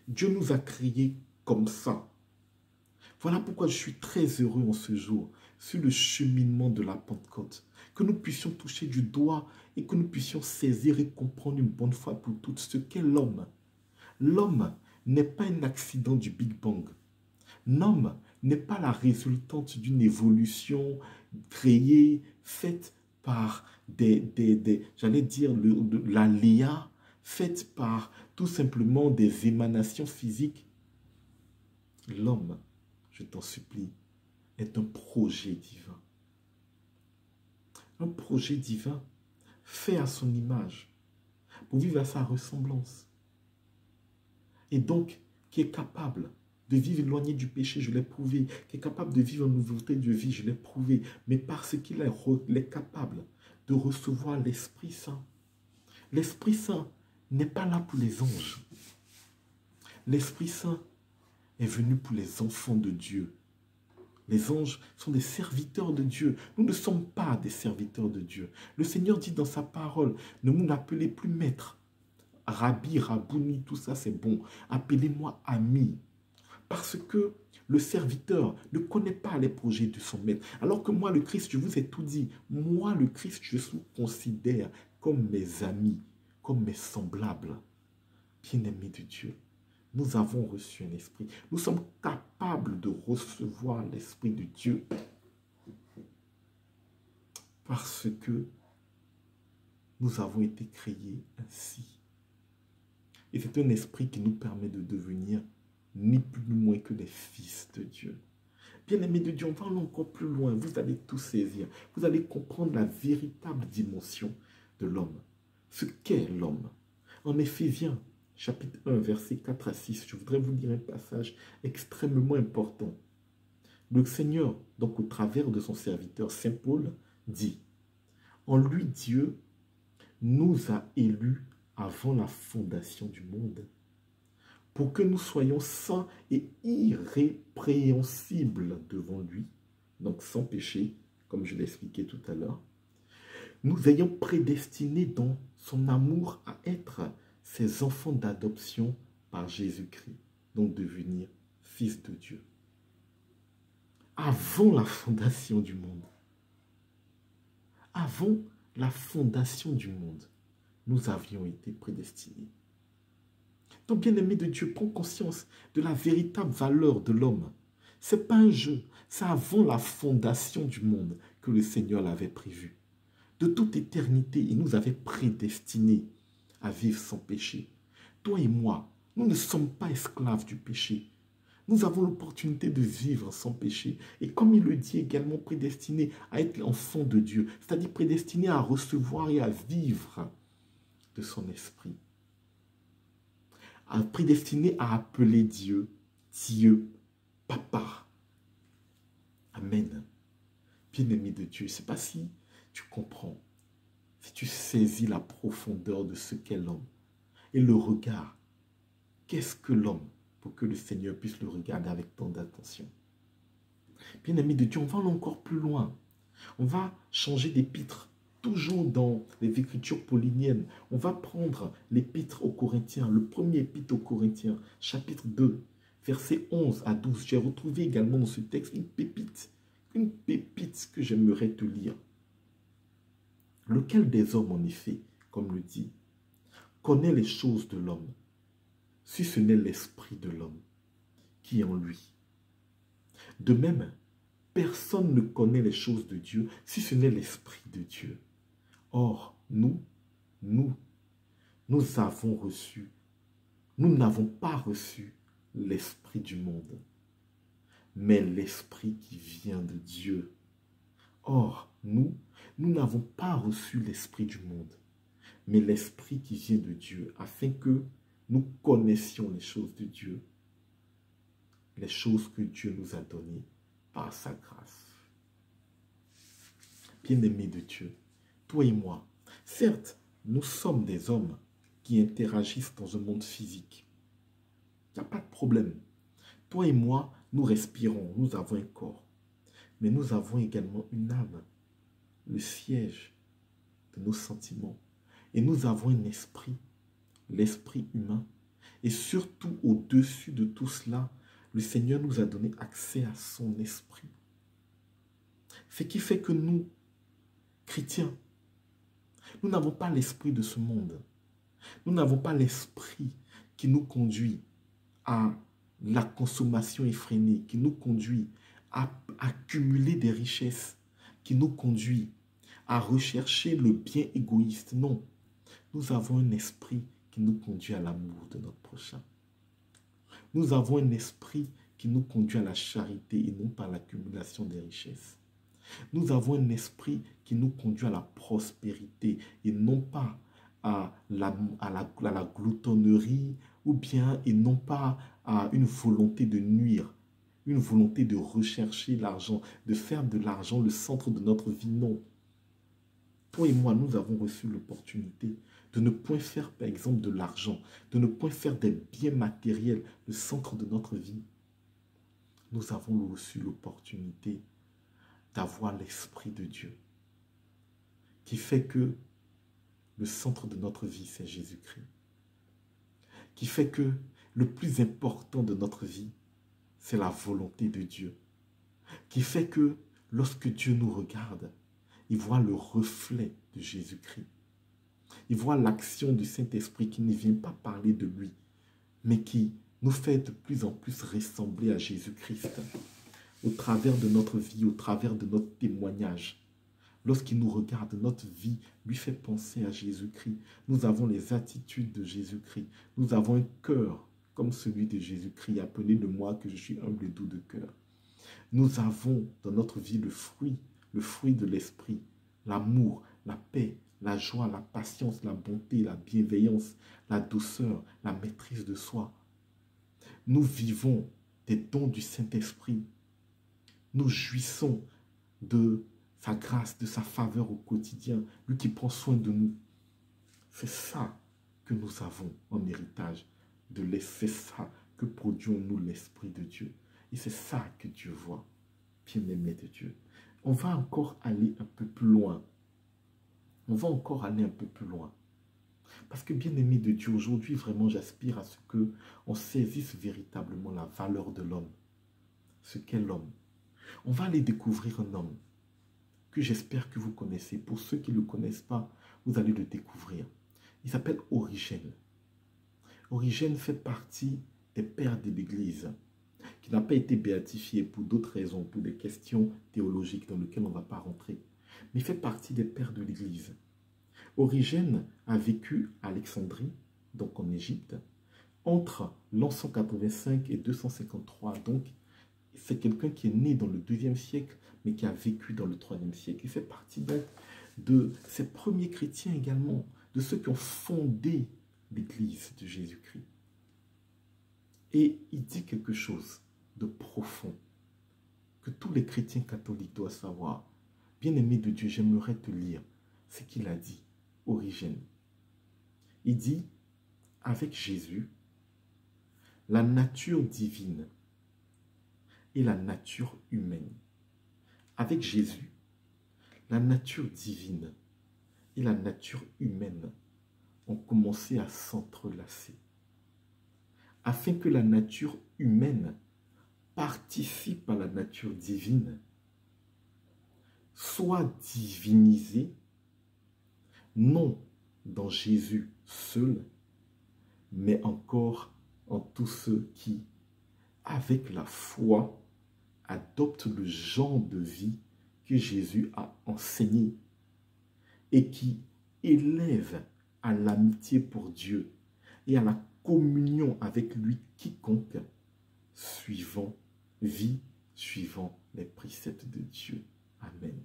Dieu nous a créés comme ça. Voilà pourquoi je suis très heureux en ce jour, sur le cheminement de la Pentecôte, que nous puissions toucher du doigt et que nous puissions saisir et comprendre une bonne fois pour toutes ce qu'est l'homme. L'homme n'est pas un accident du Big Bang. L'homme n'est pas la résultante d'une évolution créée, faite par j'allais dire, l'aléa, faite par tout simplement des émanations physiques. L'homme, je t'en supplie, est un projet divin. Un projet divin fait à son image, pour vivre à sa ressemblance. Et donc, qui est capable de vivre éloigné du péché, je l'ai prouvé, qui est capable de vivre en nouveauté de vie, je l'ai prouvé, mais parce qu'il est capable de recevoir l'Esprit Saint. L'Esprit Saint n'est pas là pour les anges. L'Esprit Saint est venu pour les enfants de Dieu. Les anges sont des serviteurs de Dieu. Nous ne sommes pas des serviteurs de Dieu. Le Seigneur dit dans sa parole, ne vous appelez plus maître. Rabbi, Rabouni, tout ça c'est bon. Appelez-moi ami. Parce que le serviteur ne connaît pas les projets de son maître. Alors que moi, le Christ, je vous ai tout dit. Moi, le Christ, je vous considère comme mes amis, comme mes semblables. Bien-aimés de Dieu, nous avons reçu un esprit. Nous sommes capables de recevoir l'esprit de Dieu parce que nous avons été créés ainsi. Et c'est un esprit qui nous permet de devenir ni plus ni moins que des fils de Dieu. Bien-aimés de Dieu, on va aller encore plus loin. Vous allez tout saisir. Vous allez comprendre la véritable dimension de l'homme. Ce qu'est l'homme. En Éphésiens, chapitre 1, versets 4 à 6, je voudrais vous lire un passage extrêmement important. Le Seigneur, donc au travers de son serviteur Saint Paul, dit, « En lui, Dieu nous a élus avant la fondation du monde, pour que nous soyons saints et irrépréhensibles devant lui, donc sans péché, comme je l'expliquais tout à l'heure, nous ayons prédestinés dans son amour à être ses enfants d'adoption par Jésus-Christ, donc devenir fils de Dieu. Avant la fondation du monde, avant la fondation du monde, nous avions été prédestinés. Donc, bien-aimé de Dieu, prends conscience de la véritable valeur de l'homme. Ce n'est pas un jeu, c'est avant la fondation du monde que le Seigneur l'avait prévu. De toute éternité, il nous avait prédestinés à vivre sans péché. Toi et moi, nous ne sommes pas esclaves du péché. Nous avons l'opportunité de vivre sans péché. Et comme il le dit également, prédestinés à être l'enfant de Dieu, c'est-à-dire prédestinés à recevoir et à vivre de son esprit. Prédestiné à appeler Dieu, Dieu, Papa. Amen. Bien-aimé de Dieu, je ne sais pas si tu comprends, si tu saisis la profondeur de ce qu'est l'homme et le regard. Qu'est-ce que l'homme pour que le Seigneur puisse le regarder avec tant d'attention? Bien-aimé de Dieu, on va aller encore plus loin. On va changer d'épître. Toujours dans les Écritures pauliniennes, on va prendre l'épître aux Corinthiens, le premier épître aux Corinthiens, chapitre 2, versets 11 à 12. J'ai retrouvé également dans ce texte une pépite que j'aimerais te lire. Lequel des hommes, en effet, comme le dit, connaît les choses de l'homme, si ce n'est l'esprit de l'homme qui est en lui? De même, personne ne connaît les choses de Dieu, si ce n'est l'esprit de Dieu. Or, nous avons reçu, nous n'avons pas reçu l'esprit du monde, mais l'esprit qui vient de Dieu. Or, nous n'avons pas reçu l'esprit du monde, mais l'esprit qui vient de Dieu, afin que nous connaissions les choses de Dieu, les choses que Dieu nous a données par sa grâce. Bien-aimés de Dieu, toi et moi, certes, nous sommes des hommes qui interagissent dans un monde physique. Il n'y a pas de problème. Toi et moi, nous respirons, nous avons un corps. Mais nous avons également une âme, le siège de nos sentiments. Et nous avons un esprit, l'esprit humain. Et surtout, au-dessus de tout cela, le Seigneur nous a donné accès à son esprit. Ce qui fait que nous, chrétiens, nous n'avons pas l'esprit de ce monde. Nous n'avons pas l'esprit qui nous conduit à la consommation effrénée, qui nous conduit à accumuler des richesses, qui nous conduit à rechercher le bien égoïste. Non, nous avons un esprit qui nous conduit à l'amour de notre prochain. Nous avons un esprit qui nous conduit à la charité et non pas à l'accumulation des richesses. Nous avons un esprit qui nous conduit à la prospérité et non pas à la gloutonnerie ou bien et non pas à une volonté de nuire, une volonté de rechercher l'argent, de faire de l'argent le centre de notre vie. Non. Toi et moi, nous avons reçu l'opportunité de ne point faire, par exemple, de l'argent, de ne point faire des biens matériels le centre de notre vie, nous avons aussi l'opportunité d'avoir l'Esprit de Dieu, qui fait que le centre de notre vie, c'est Jésus-Christ, qui fait que le plus important de notre vie, c'est la volonté de Dieu, qui fait que lorsque Dieu nous regarde, il voit le reflet de Jésus-Christ. Il voit l'action du Saint-Esprit qui ne vient pas parler de lui, mais qui nous fait de plus en plus ressembler à Jésus-Christ au travers de notre vie, au travers de notre témoignage. Lorsqu'il nous regarde, notre vie lui fait penser à Jésus-Christ. Nous avons les attitudes de Jésus-Christ. Nous avons un cœur comme celui de Jésus-Christ. Appelez-le-moi que je suis humble et doux de cœur. Nous avons dans notre vie le fruit de l'esprit, l'amour, la paix, la joie, la patience, la bonté, la bienveillance, la douceur, la maîtrise de soi. Nous vivons des dons du Saint-Esprit. Nous jouissons de sa grâce, de sa faveur au quotidien, lui qui prend soin de nous. C'est ça que nous avons en héritage de c'est ça que produit en nous l'Esprit de Dieu. Et c'est ça que Dieu voit, bien-aimé de Dieu. On va encore aller un peu plus loin. On va encore aller un peu plus loin. Parce que, bien-aimé de Dieu, aujourd'hui, vraiment, j'aspire à ce qu'on saisisse véritablement la valeur de l'homme. Ce qu'est l'homme. On va aller découvrir un homme que j'espère que vous connaissez. Pour ceux qui ne le connaissent pas, vous allez le découvrir. Il s'appelle Origène. Origène fait partie des pères de l'Église, qui n'a pas été béatifié pour d'autres raisons, pour des questions théologiques dans lesquelles on ne va pas rentrer. Mais il fait partie des pères de l'Église. Origène a vécu à Alexandrie, donc en Égypte, entre l'an 185 et 253. Donc, c'est quelqu'un qui est né dans le 2e siècle, mais qui a vécu dans le 3e siècle. Il fait partie donc de ces premiers chrétiens également, de ceux qui ont fondé l'Église de Jésus-Christ. Et il dit quelque chose de profond que tous les chrétiens catholiques doivent savoir. Bien-aimé de Dieu, j'aimerais te lire ce qu'il a dit, Origène. Il dit, avec Jésus, la nature divine et la nature humaine. Avec Jésus, la nature divine et la nature humaine ont commencé à s'entrelacer, afin que la nature humaine participe à la nature divine, soit divinisée, non dans Jésus seul, mais encore en tous ceux qui, avec la foi, adoptent le genre de vie que Jésus a enseigné et qui élève à l'amitié pour Dieu et à la communion avec lui quiconque vit suivant les préceptes de Dieu. Amen.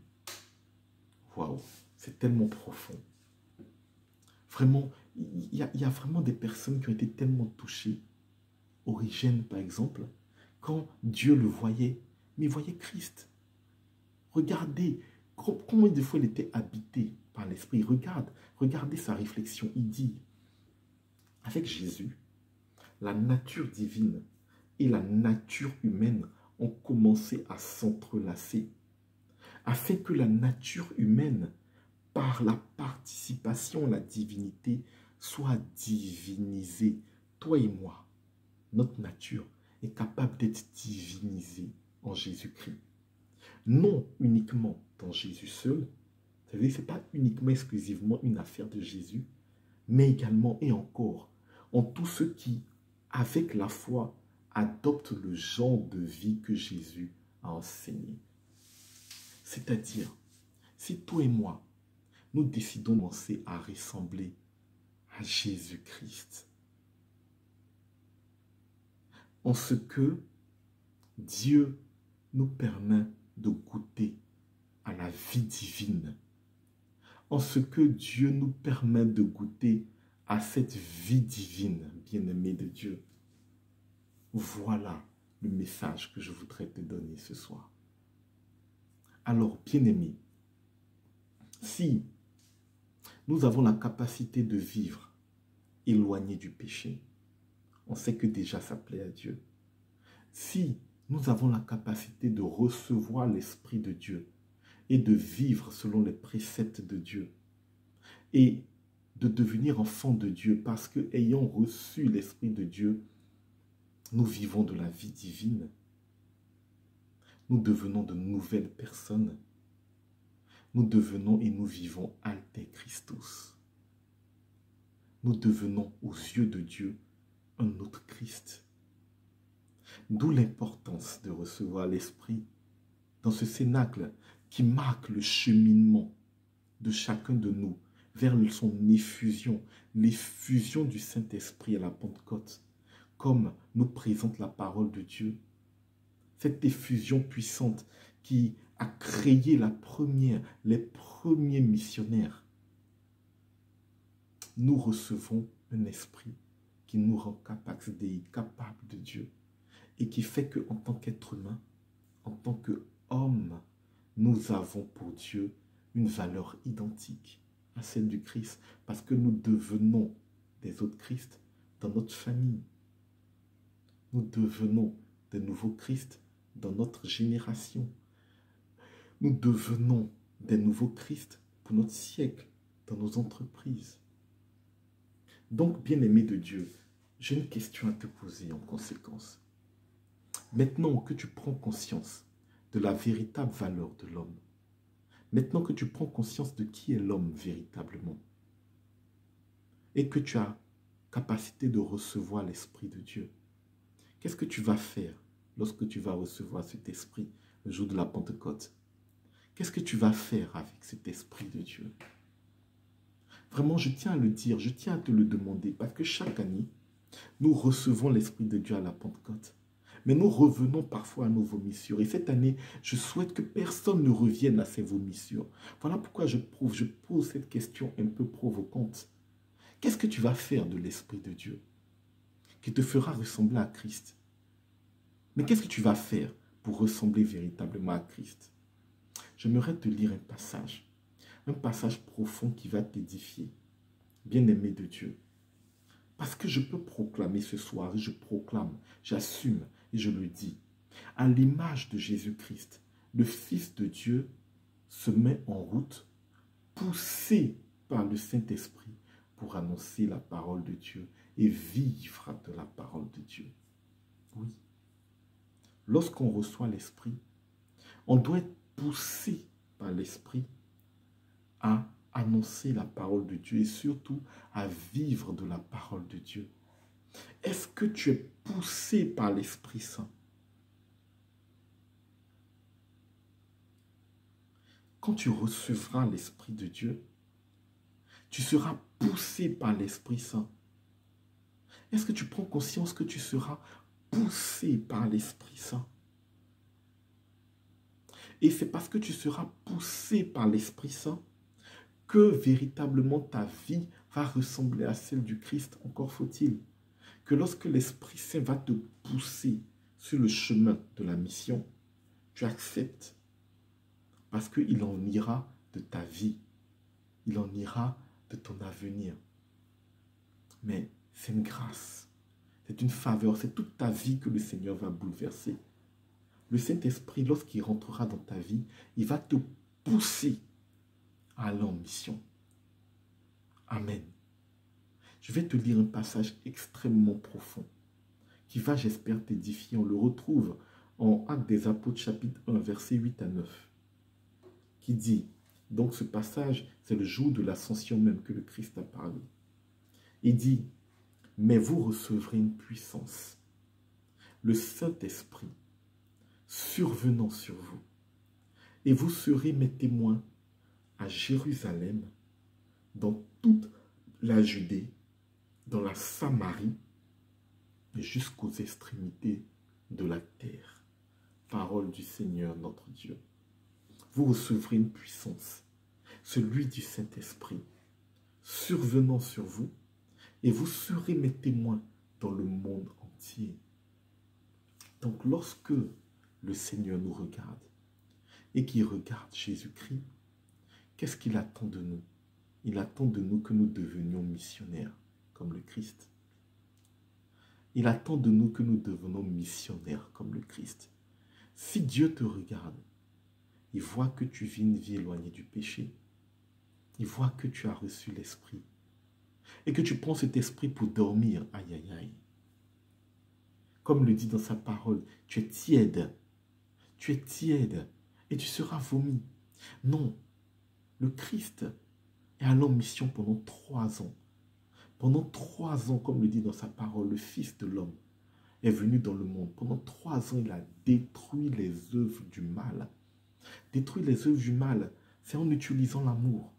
Waouh, c'est tellement profond. Vraiment, il y a vraiment des personnes qui ont été tellement touchées. Origène, par exemple, quand Dieu le voyait, mais il voyait Christ. Regardez combien de fois il était habité par l'Esprit. Regardez sa réflexion. Il dit, avec Jésus, la nature divine et la nature humaine ont commencé à s'entrelacer, afin que la nature humaine, par la participation à la divinité, soit divinisée. Toi et moi, notre nature est capable d'être divinisée en Jésus-Christ. Non uniquement dans Jésus seul, vous savez, ce n'est pas uniquement exclusivement une affaire de Jésus, mais également et encore en tous ceux qui, avec la foi, adoptent le genre de vie que Jésus a enseigné. C'est-à-dire, si toi et moi, nous décidons de commencer à ressembler à Jésus-Christ, en ce que Dieu nous permet de goûter à la vie divine, en ce que Dieu nous permet de goûter à cette vie divine, bien-aimé de Dieu. Voilà le message que je voudrais te donner ce soir. Alors, bien-aimé, si nous avons la capacité de vivre éloigné du péché, on sait que déjà ça plaît à Dieu. Si nous avons la capacité de recevoir l'Esprit de Dieu et de vivre selon les préceptes de Dieu et de devenir enfant de Dieu parce que, ayant reçu l'Esprit de Dieu, nous vivons de la vie divine. Nous devenons de nouvelles personnes. Nous devenons et nous vivons alter Christus. Nous devenons aux yeux de Dieu un autre Christ. D'où l'importance de recevoir l'Esprit dans ce cénacle qui marque le cheminement de chacun de nous vers son effusion, l'effusion du Saint-Esprit à la Pentecôte, comme nous présente la parole de Dieu. Cette effusion puissante qui a créé les premiers missionnaires. Nous recevons un esprit qui nous rend capables de Dieu et qui fait qu'en tant qu'être humain, en tant qu'homme, nous avons pour Dieu une valeur identique à celle du Christ parce que nous devenons des autres Christ dans notre famille. Nous devenons de nouveaux Christ dans notre génération. Nous devenons des nouveaux Christ pour notre siècle dans nos entreprises. Donc, bien-aimé de Dieu, j'ai une question à te poser en conséquence. Maintenant que tu prends conscience de la véritable valeur de l'homme, maintenant que tu prends conscience de qui est l'homme véritablement, et que tu as capacité de recevoir l'Esprit de Dieu, qu'est-ce que tu vas faire lorsque tu vas recevoir cet Esprit le jour de la Pentecôte? Qu'est-ce que tu vas faire avec cet Esprit de Dieu? Vraiment, je tiens à le dire, je tiens à te le demander, parce que chaque année, nous recevons l'Esprit de Dieu à la Pentecôte. Mais nous revenons parfois à nos vomissures. Et cette année, je souhaite que personne ne revienne à ces vomissures. Voilà pourquoi je pose cette question un peu provocante. Qu'est-ce que tu vas faire de l'Esprit de Dieu qui te fera ressembler à Christ? Mais qu'est-ce que tu vas faire pour ressembler véritablement à Christ? J'aimerais te lire un passage profond qui va t'édifier, bien-aimé de Dieu. Parce que je peux proclamer ce soir, et je proclame, j'assume et je le dis. À l'image de Jésus-Christ, le Fils de Dieu se met en route, poussé par le Saint-Esprit pour annoncer la parole de Dieu et vivre de la parole de Dieu. Oui. Lorsqu'on reçoit l'Esprit, on doit être poussé par l'Esprit à annoncer la parole de Dieu et surtout à vivre de la parole de Dieu. Est-ce que tu es poussé par l'Esprit Saint? Quand tu recevras l'Esprit de Dieu, tu seras poussé par l'Esprit Saint. Est-ce que tu prends conscience que tu seras poussé par l'Esprit Saint? Et c'est parce que tu seras poussé par l'Esprit Saint que véritablement ta vie va ressembler à celle du Christ. Encore faut-il que lorsque l'Esprit Saint va te pousser sur le chemin de la mission, tu acceptes parce qu'il en ira de ta vie, il en ira de ton avenir. Mais c'est une grâce, c'est une faveur, c'est toute ta vie que le Seigneur va bouleverser. Le Saint-Esprit, lorsqu'il rentrera dans ta vie, il va te pousser à aller en mission. Amen. Je vais te lire un passage extrêmement profond qui va, j'espère, t'édifier. On le retrouve en Actes des Apôtres, chapitre 1, versets 8 à 9, qui dit, donc ce passage, c'est le jour de l'ascension même que le Christ a parlé. Il dit, mais vous recevrez une puissance, le Saint-Esprit, survenant sur vous, et vous serez mes témoins à Jérusalem, dans toute la Judée, dans la Samarie, et jusqu'aux extrémités de la terre. Parole du Seigneur notre Dieu. Vous recevrez une puissance, celui du Saint-Esprit, survenant sur vous, et vous serez mes témoins dans le monde entier. Donc lorsque le Seigneur nous regarde, et qu'il regarde Jésus-Christ, qu'est-ce qu'il attend de nous? il attend de nous que nous devenions missionnaires, comme le Christ. Il attend de nous que nous devenions missionnaires, comme le Christ. Si Dieu te regarde, il voit que tu vis une vie éloignée du péché. Il voit que tu as reçu l'Esprit. Et que tu prends cet Esprit pour dormir. Aïe, aïe, aïe. Comme le dit dans sa parole, tu es tiède. Tu es tiède et tu seras vomi. Non, le Christ est allé en mission pendant 3 ans. Pendant 3 ans, comme le dit dans sa parole, le Fils de l'homme est venu dans le monde. Pendant 3 ans, il a détruit les œuvres du mal. Détruire les œuvres du mal, c'est en utilisant l'amour.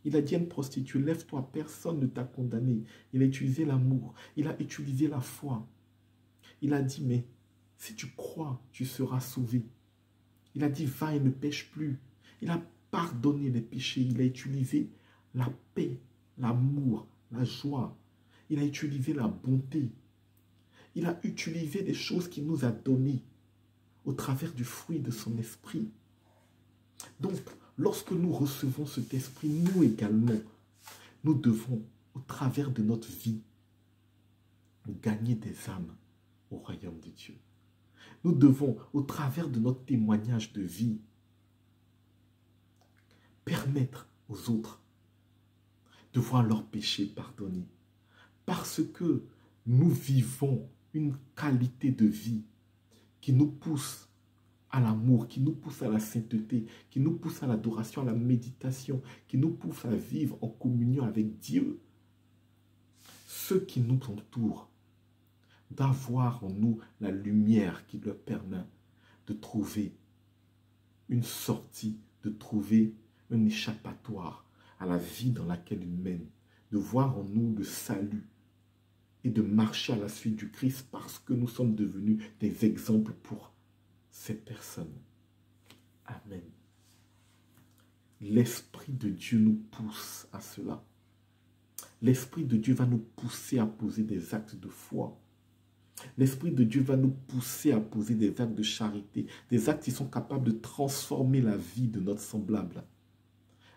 Il a dit à une prostituée, lève-toi, personne ne t'a condamné. Il a utilisé l'amour, il a utilisé la foi. Il a dit, mais si tu crois, tu seras sauvé. Il a dit, va et ne pêche plus. Il a pardonné les péchés, il a utilisé la paix, l'amour, la joie. Il a utilisé la bonté. Il a utilisé des choses qu'il nous a données au travers du fruit de son esprit. Donc, lorsque nous recevons cet esprit, nous également, nous devons, au travers de notre vie, gagner des âmes au royaume de Dieu. Nous devons, au travers de notre témoignage de vie, permettre aux autres de voir leurs péchés pardonnés. Parce que nous vivons une qualité de vie qui nous pousse à l'amour, qui nous pousse à la sainteté, qui nous pousse à l'adoration, à la méditation, qui nous pousse à vivre en communion avec Dieu. Ceux qui nous entourent d'avoir en nous la lumière qui leur permet de trouver une sortie, de trouver un échappatoire à la vie dans laquelle ils mènent, de voir en nous le salut et de marcher à la suite du Christ parce que nous sommes devenus des exemples pour ces personnes. Amen. L'Esprit de Dieu nous pousse à cela. L'Esprit de Dieu va nous pousser à poser des actes de foi. L'Esprit de Dieu va nous pousser à poser des actes de charité, des actes qui sont capables de transformer la vie de notre semblable.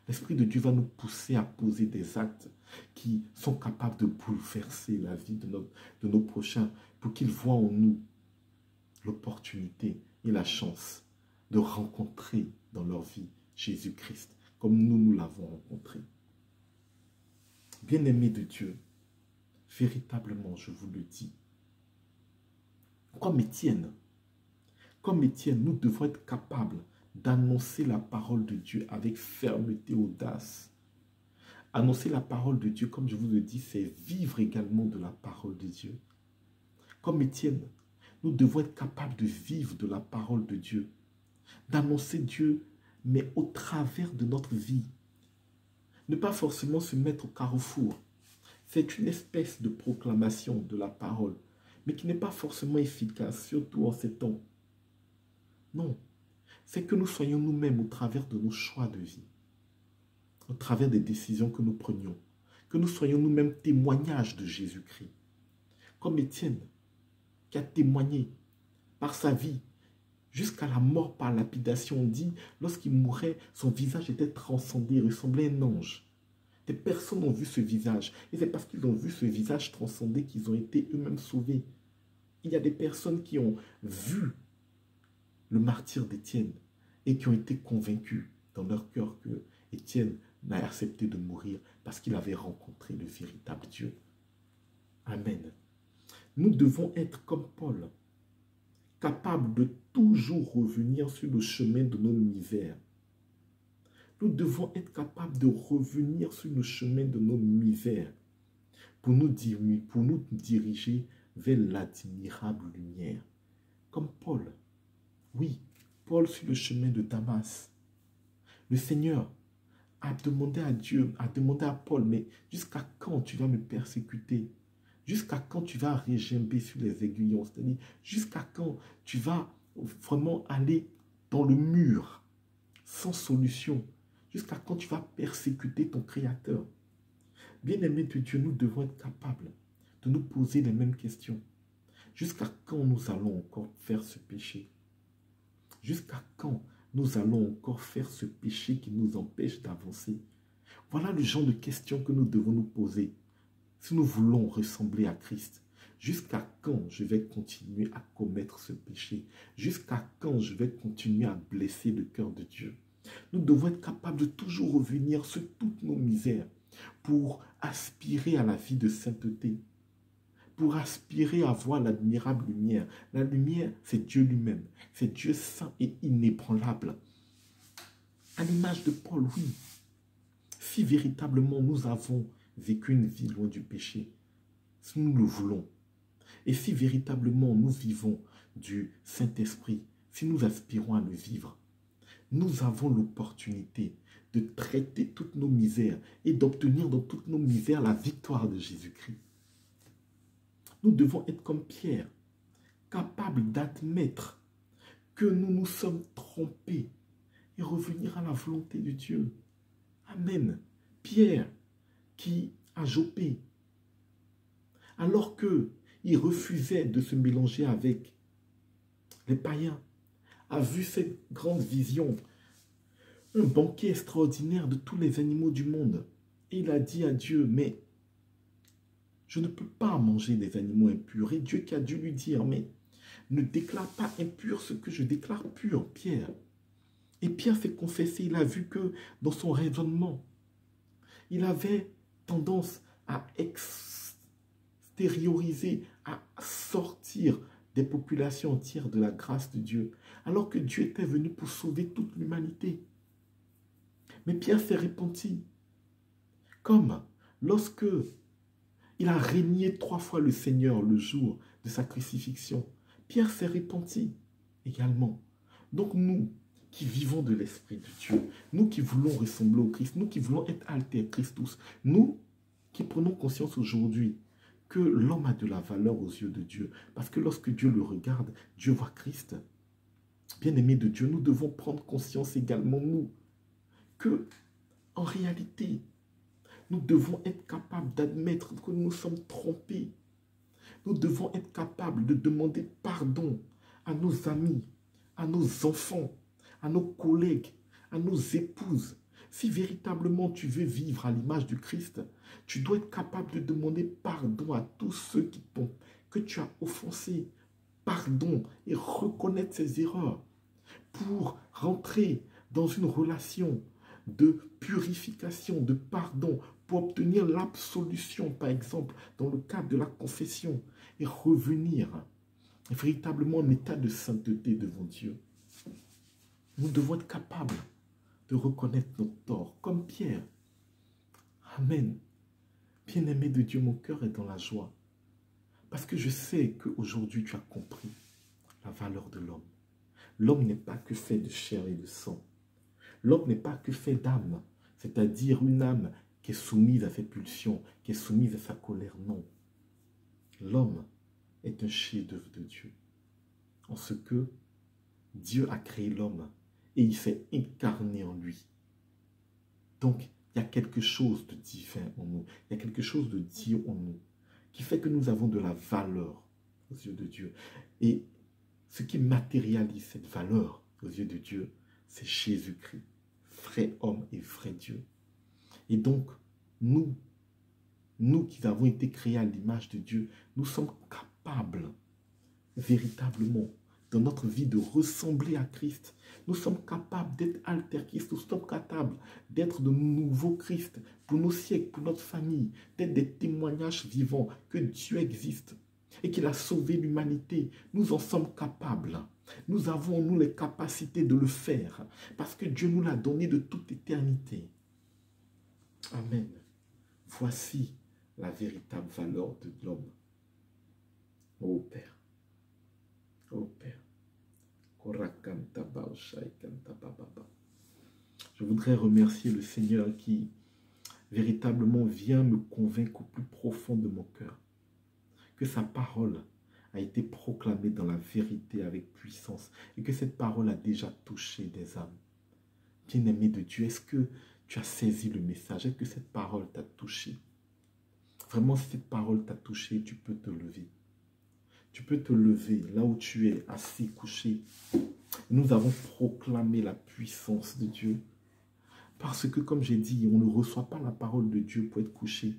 L'Esprit de Dieu va nous pousser à poser des actes qui sont capables de bouleverser la vie de nos prochains pour qu'ils voient en nous l'opportunité et la chance de rencontrer dans leur vie Jésus-Christ comme nous l'avons rencontré. Bien-aimés de Dieu, véritablement, je vous le dis, comme Étienne, nous devons être capables d'annoncer la parole de Dieu avec fermeté, audace. Annoncer la parole de Dieu, comme je vous le dis, c'est vivre également de la parole de Dieu. Comme Étienne, nous devons être capables de vivre de la parole de Dieu, d'annoncer Dieu, mais au travers de notre vie. Ne pas forcément se mettre au carrefour. C'est une espèce de proclamation de la parole, mais qui n'est pas forcément efficace, surtout en ces temps. Non, c'est que nous soyons nous-mêmes au travers de nos choix de vie, au travers des décisions que nous prenions, que nous soyons nous-mêmes témoignages de Jésus-Christ. Comme Étienne, qui a témoigné par sa vie, jusqu'à la mort par lapidation. On dit, lorsqu'il mourait, son visage était transcendé, il ressemblait à un ange. Des personnes ont vu ce visage, et c'est parce qu'ils ont vu ce visage transcendé qu'ils ont été eux-mêmes sauvés. Il y a des personnes qui ont vu le martyre d'Étienne et qui ont été convaincus dans leur cœur que Étienne n'a accepté de mourir parce qu'il avait rencontré le véritable Dieu. Amen. Nous devons être comme Paul, capables de toujours revenir sur le chemin de nos misères. Nous devons être capables de revenir sur le chemin de nos misères pour nous diriger vers l'admirable lumière. Comme Paul. Oui, Paul sur le chemin de Damas. Le Seigneur a demandé à Dieu, a demandé à Paul, mais jusqu'à quand tu vas me persécuter? Jusqu'à quand tu vas régimber sur les aiguillons? C'est-à-dire, jusqu'à quand tu vas vraiment aller dans le mur sans solution? Jusqu'à quand tu vas persécuter ton Créateur? Bien-aimés de Dieu, nous devons être capables de nous poser les mêmes questions. Jusqu'à quand nous allons encore faire ce péché? Jusqu'à quand nous allons encore faire ce péché qui nous empêche d'avancer? Voilà le genre de questions que nous devons nous poser si nous voulons ressembler à Christ. Jusqu'à quand je vais continuer à commettre ce péché? Jusqu'à quand je vais continuer à blesser le cœur de Dieu? Nous devons être capables de toujours revenir sur toutes nos misères pour aspirer à la vie de sainteté, pour aspirer à voir l'admirable lumière. La lumière, c'est Dieu lui-même. C'est Dieu saint et inébranlable. À l'image de Paul, oui. Si véritablement nous avons vécu une vie loin du péché, si nous le voulons, et si véritablement nous vivons du Saint-Esprit, si nous aspirons à le vivre, nous avons l'opportunité de traiter toutes nos misères et d'obtenir dans toutes nos misères la victoire de Jésus-Christ. Nous devons être comme Pierre, capables d'admettre que nous nous sommes trompés et revenir à la volonté de Dieu. Amen. Pierre, qui a Joppé, alors qu'il refusait de se mélanger avec les païens, a vu cette grande vision, un banquet extraordinaire de tous les animaux du monde. Et il a dit à Dieu, mais je ne peux pas manger des animaux impurs. Et Dieu qui a dû lui dire, mais ne déclare pas impur ce que je déclare pur, Pierre. Et Pierre s'est confessé, il a vu que dans son raisonnement, il avait tendance à extérioriser, à sortir des populations entières de la grâce de Dieu, alors que Dieu était venu pour sauver toute l'humanité. Mais Pierre s'est repenti, comme lorsque il a régné 3 fois le Seigneur le jour de sa crucifixion. Pierre s'est repenti également. Donc nous qui vivons de l'Esprit de Dieu, nous qui voulons ressembler au Christ, nous qui voulons être alter Christus, nous qui prenons conscience aujourd'hui que l'homme a de la valeur aux yeux de Dieu, parce que lorsque Dieu le regarde, Dieu voit Christ. Bien-aimés de Dieu, nous devons prendre conscience également, nous, que en réalité, nous devons être capables d'admettre que nous nous sommes trompés. Nous devons être capables de demander pardon à nos amis, à nos enfants, à nos collègues, à nos épouses. Si véritablement tu veux vivre à l'image du Christ, tu dois être capable de demander pardon à tous ceux que tu as offensés. Pardon et reconnaître ses erreurs pour rentrer dans une relation de purification, de pardon, pour obtenir l'absolution, par exemple, dans le cadre de la confession, et revenir véritablement en état de sainteté devant Dieu. Nous devons être capables de reconnaître nos torts, comme Pierre. Amen. Bien-aimé de Dieu, mon cœur est dans la joie, parce que je sais qu'aujourd'hui tu as compris la valeur de l'homme. L'homme n'est pas que fait de chair et de sang. L'homme n'est pas que fait d'âme, c'est-à-dire une âme qui est soumise à ses pulsions, qui est soumise à sa colère. Non. L'homme est un chef-d'œuvre de Dieu, en ce que Dieu a créé l'homme et il s'est incarné en lui. Donc, il y a quelque chose de divin en nous, il y a quelque chose de Dieu en nous, qui fait que nous avons de la valeur aux yeux de Dieu. Et ce qui matérialise cette valeur aux yeux de Dieu, c'est Jésus-Christ, vrai homme et vrai Dieu. Et donc, nous qui avons été créés à l'image de Dieu, nous sommes capables véritablement dans notre vie de ressembler à Christ. Nous sommes capables d'être alter Christ, nous sommes capables d'être de nouveaux Christ pour nos siècles, pour notre famille, d'être des témoignages vivants que Dieu existe et qu'il a sauvé l'humanité. Nous en sommes capables. Nous avons en nous les capacités de le faire parce que Dieu nous l'a donné de toute éternité. Amen. Voici la véritable valeur de l'homme. Ô Père. Ô Père. Je voudrais remercier le Seigneur qui véritablement vient me convaincre au plus profond de mon cœur que sa parole a été proclamée dans la vérité avec puissance et que cette parole a déjà touché des âmes. Bien-aimé de Dieu, est-ce que tu as saisi le message? Est-ce que cette parole t'a touché? Vraiment, si cette parole t'a touché, tu peux te lever. Tu peux te lever là où tu es, assis, couché. Nous avons proclamé la puissance de Dieu. Parce que, comme j'ai dit, on ne reçoit pas la parole de Dieu pour être couché.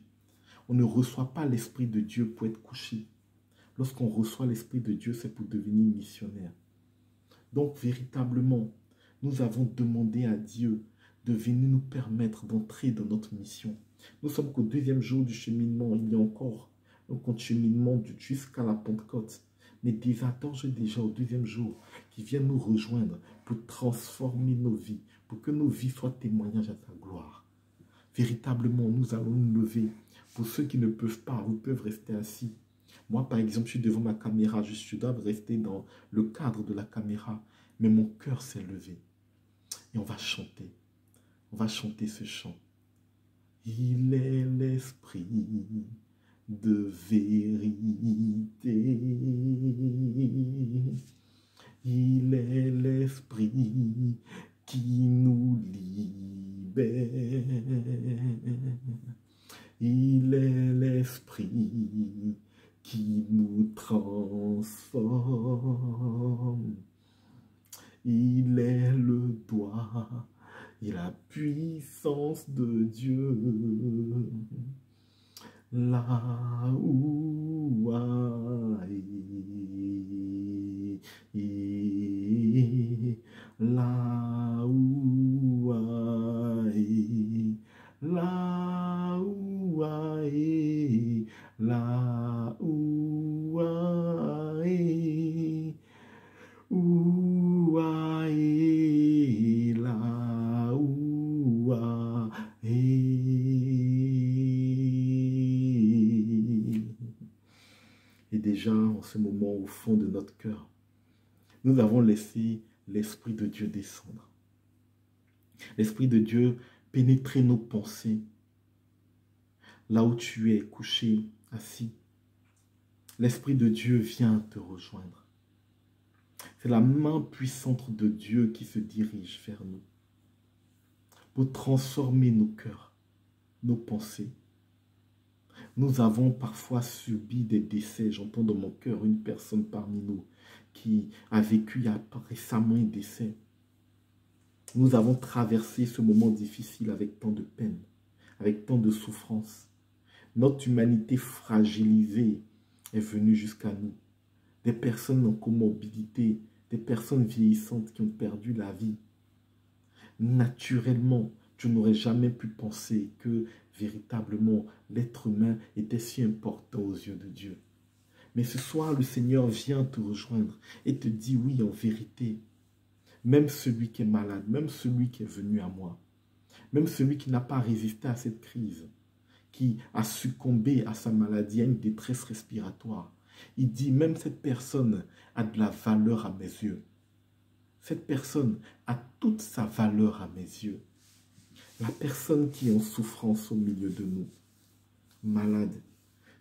On ne reçoit pas l'Esprit de Dieu pour être couché. Lorsqu'on reçoit l'Esprit de Dieu, c'est pour devenir missionnaire. Donc, véritablement, nous avons demandé à Dieu de venir nous permettre d'entrer dans notre mission. Nous sommes qu'au 2e jour du cheminement. Il y a encore un cheminement jusqu'à la Pentecôte. Mais des attentes déjà au 2e jour qui viennent nous rejoindre pour transformer nos vies, pour que nos vies soient témoignages à ta gloire. Véritablement, nous allons nous lever. Pour ceux qui ne peuvent pas, vous pouvez rester assis. Moi, par exemple, je suis devant ma caméra, je dois rester dans le cadre de la caméra, mais mon cœur s'est levé. Et on va chanter. On va chanter ce chant. Il est l'esprit de vérité. Il est l'esprit qui nous libère. Il est l'esprit qui nous transforme. Il est le doigt et la puissance de Dieu. Là où là où là où là où Et déjà, en ce moment, au fond de notre cœur, nous avons laissé l'Esprit de Dieu descendre. L'Esprit de Dieu pénétrer nos pensées. Là où tu es couché, assis, l'Esprit de Dieu vient te rejoindre. C'est la main puissante de Dieu qui se dirige vers nous pour transformer nos cœurs, nos pensées. Nous avons parfois subi des décès. J'entends dans mon cœur une personne parmi nous qui a vécu récemment un décès. Nous avons traversé ce moment difficile avec tant de peine, avec tant de souffrance. Notre humanité fragilisée est venue jusqu'à nous. Des personnes en comorbidité, des personnes vieillissantes qui ont perdu la vie. Naturellement, tu n'aurais jamais pu penser que véritablement l'être humain était si important aux yeux de Dieu. Mais ce soir, le Seigneur vient te rejoindre et te dit oui, en vérité, même celui qui est malade, même celui qui est venu à moi, même celui qui n'a pas résisté à cette crise, qui a succombé à sa maladie, à une détresse respiratoire, il dit même cette personne a de la valeur à mes yeux. Cette personne a toute sa valeur à mes yeux. La personne qui est en souffrance au milieu de nous, malade,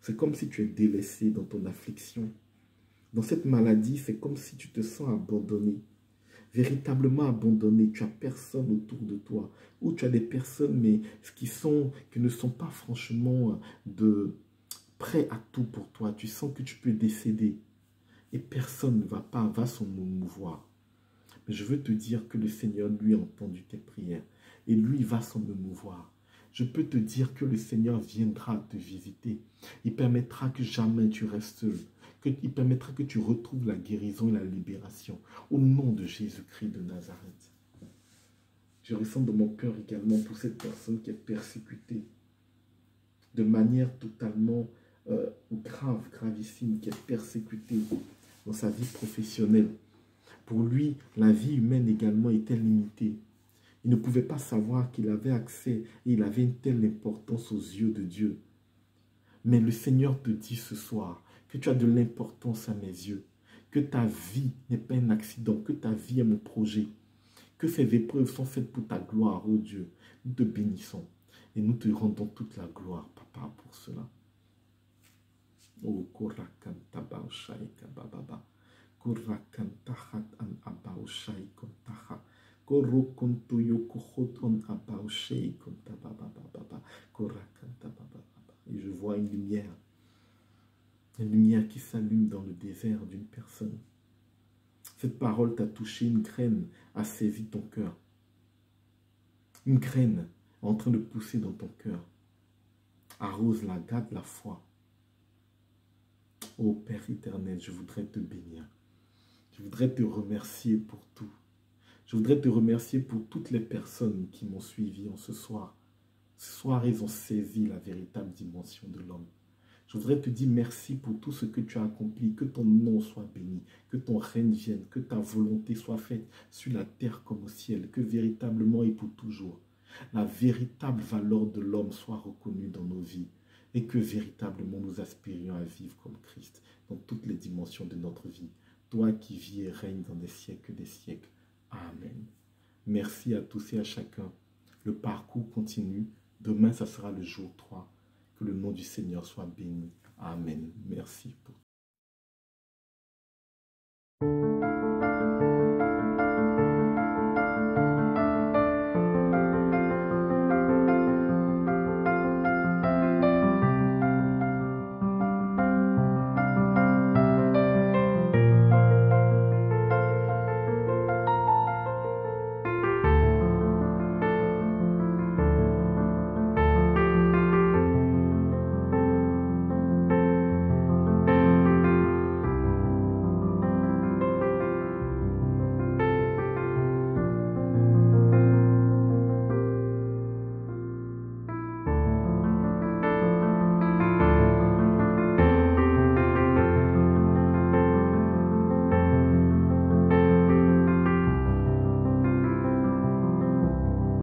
c'est comme si tu es délaissé dans ton affliction. Dans cette maladie, c'est comme si tu te sens abandonné. Véritablement abandonné, tu n'as personne autour de toi. Ou tu as des personnes mais qui ne sont pas franchement prêts à tout pour toi. Tu sens que tu peux décéder. Et personne ne va s'en émouvoir. Mais je veux te dire que le Seigneur, lui, a entendu tes prières. Et lui, va s'en émouvoir. Je peux te dire que le Seigneur viendra te visiter. Il permettra que jamais tu restes seul. Il permettra que tu retrouves la guérison et la libération. Au nom de Jésus-Christ de Nazareth. Je ressens dans mon cœur également pour cette personne qui est persécutée. De manière totalement grave, gravissime, qui est persécutée dans sa vie professionnelle. Pour lui, la vie humaine également était limitée. Il ne pouvait pas savoir qu'il avait accès et il avait une telle importance aux yeux de Dieu. Mais le Seigneur te dit ce soir que tu as de l'importance à mes yeux, que ta vie n'est pas un accident, que ta vie est mon projet, que ces épreuves sont faites pour ta gloire, oh Dieu. Nous te bénissons et nous te rendons toute la gloire, Papa, pour cela. Oh, Korakantaba Shaika Bababa. Korakantahat an Abao Shaikon Taha. Et je vois une lumière qui s'allume dans le désert d'une personne. Cette parole t'a touché, une graine a saisi ton cœur. Une graine en train de pousser dans ton cœur. Arrose-la, garde la foi. Ô Père éternel, je voudrais te bénir. Je voudrais te remercier pour tout. Je voudrais te remercier pour toutes les personnes qui m'ont suivi en ce soir. Ce soir, ils ont saisi la véritable dimension de l'homme. Je voudrais te dire merci pour tout ce que tu as accompli. Que ton nom soit béni, que ton règne vienne, que ta volonté soit faite sur la terre comme au ciel, que véritablement et pour toujours, la véritable valeur de l'homme soit reconnue dans nos vies et que véritablement nous aspirions à vivre comme Christ dans toutes les dimensions de notre vie. Toi qui vis et règnes dans des siècles des siècles. Amen. Merci à tous et à chacun. Le parcours continue. Demain, ça sera le jour 3. Que le nom du Seigneur soit béni. Amen. Merci pour tout.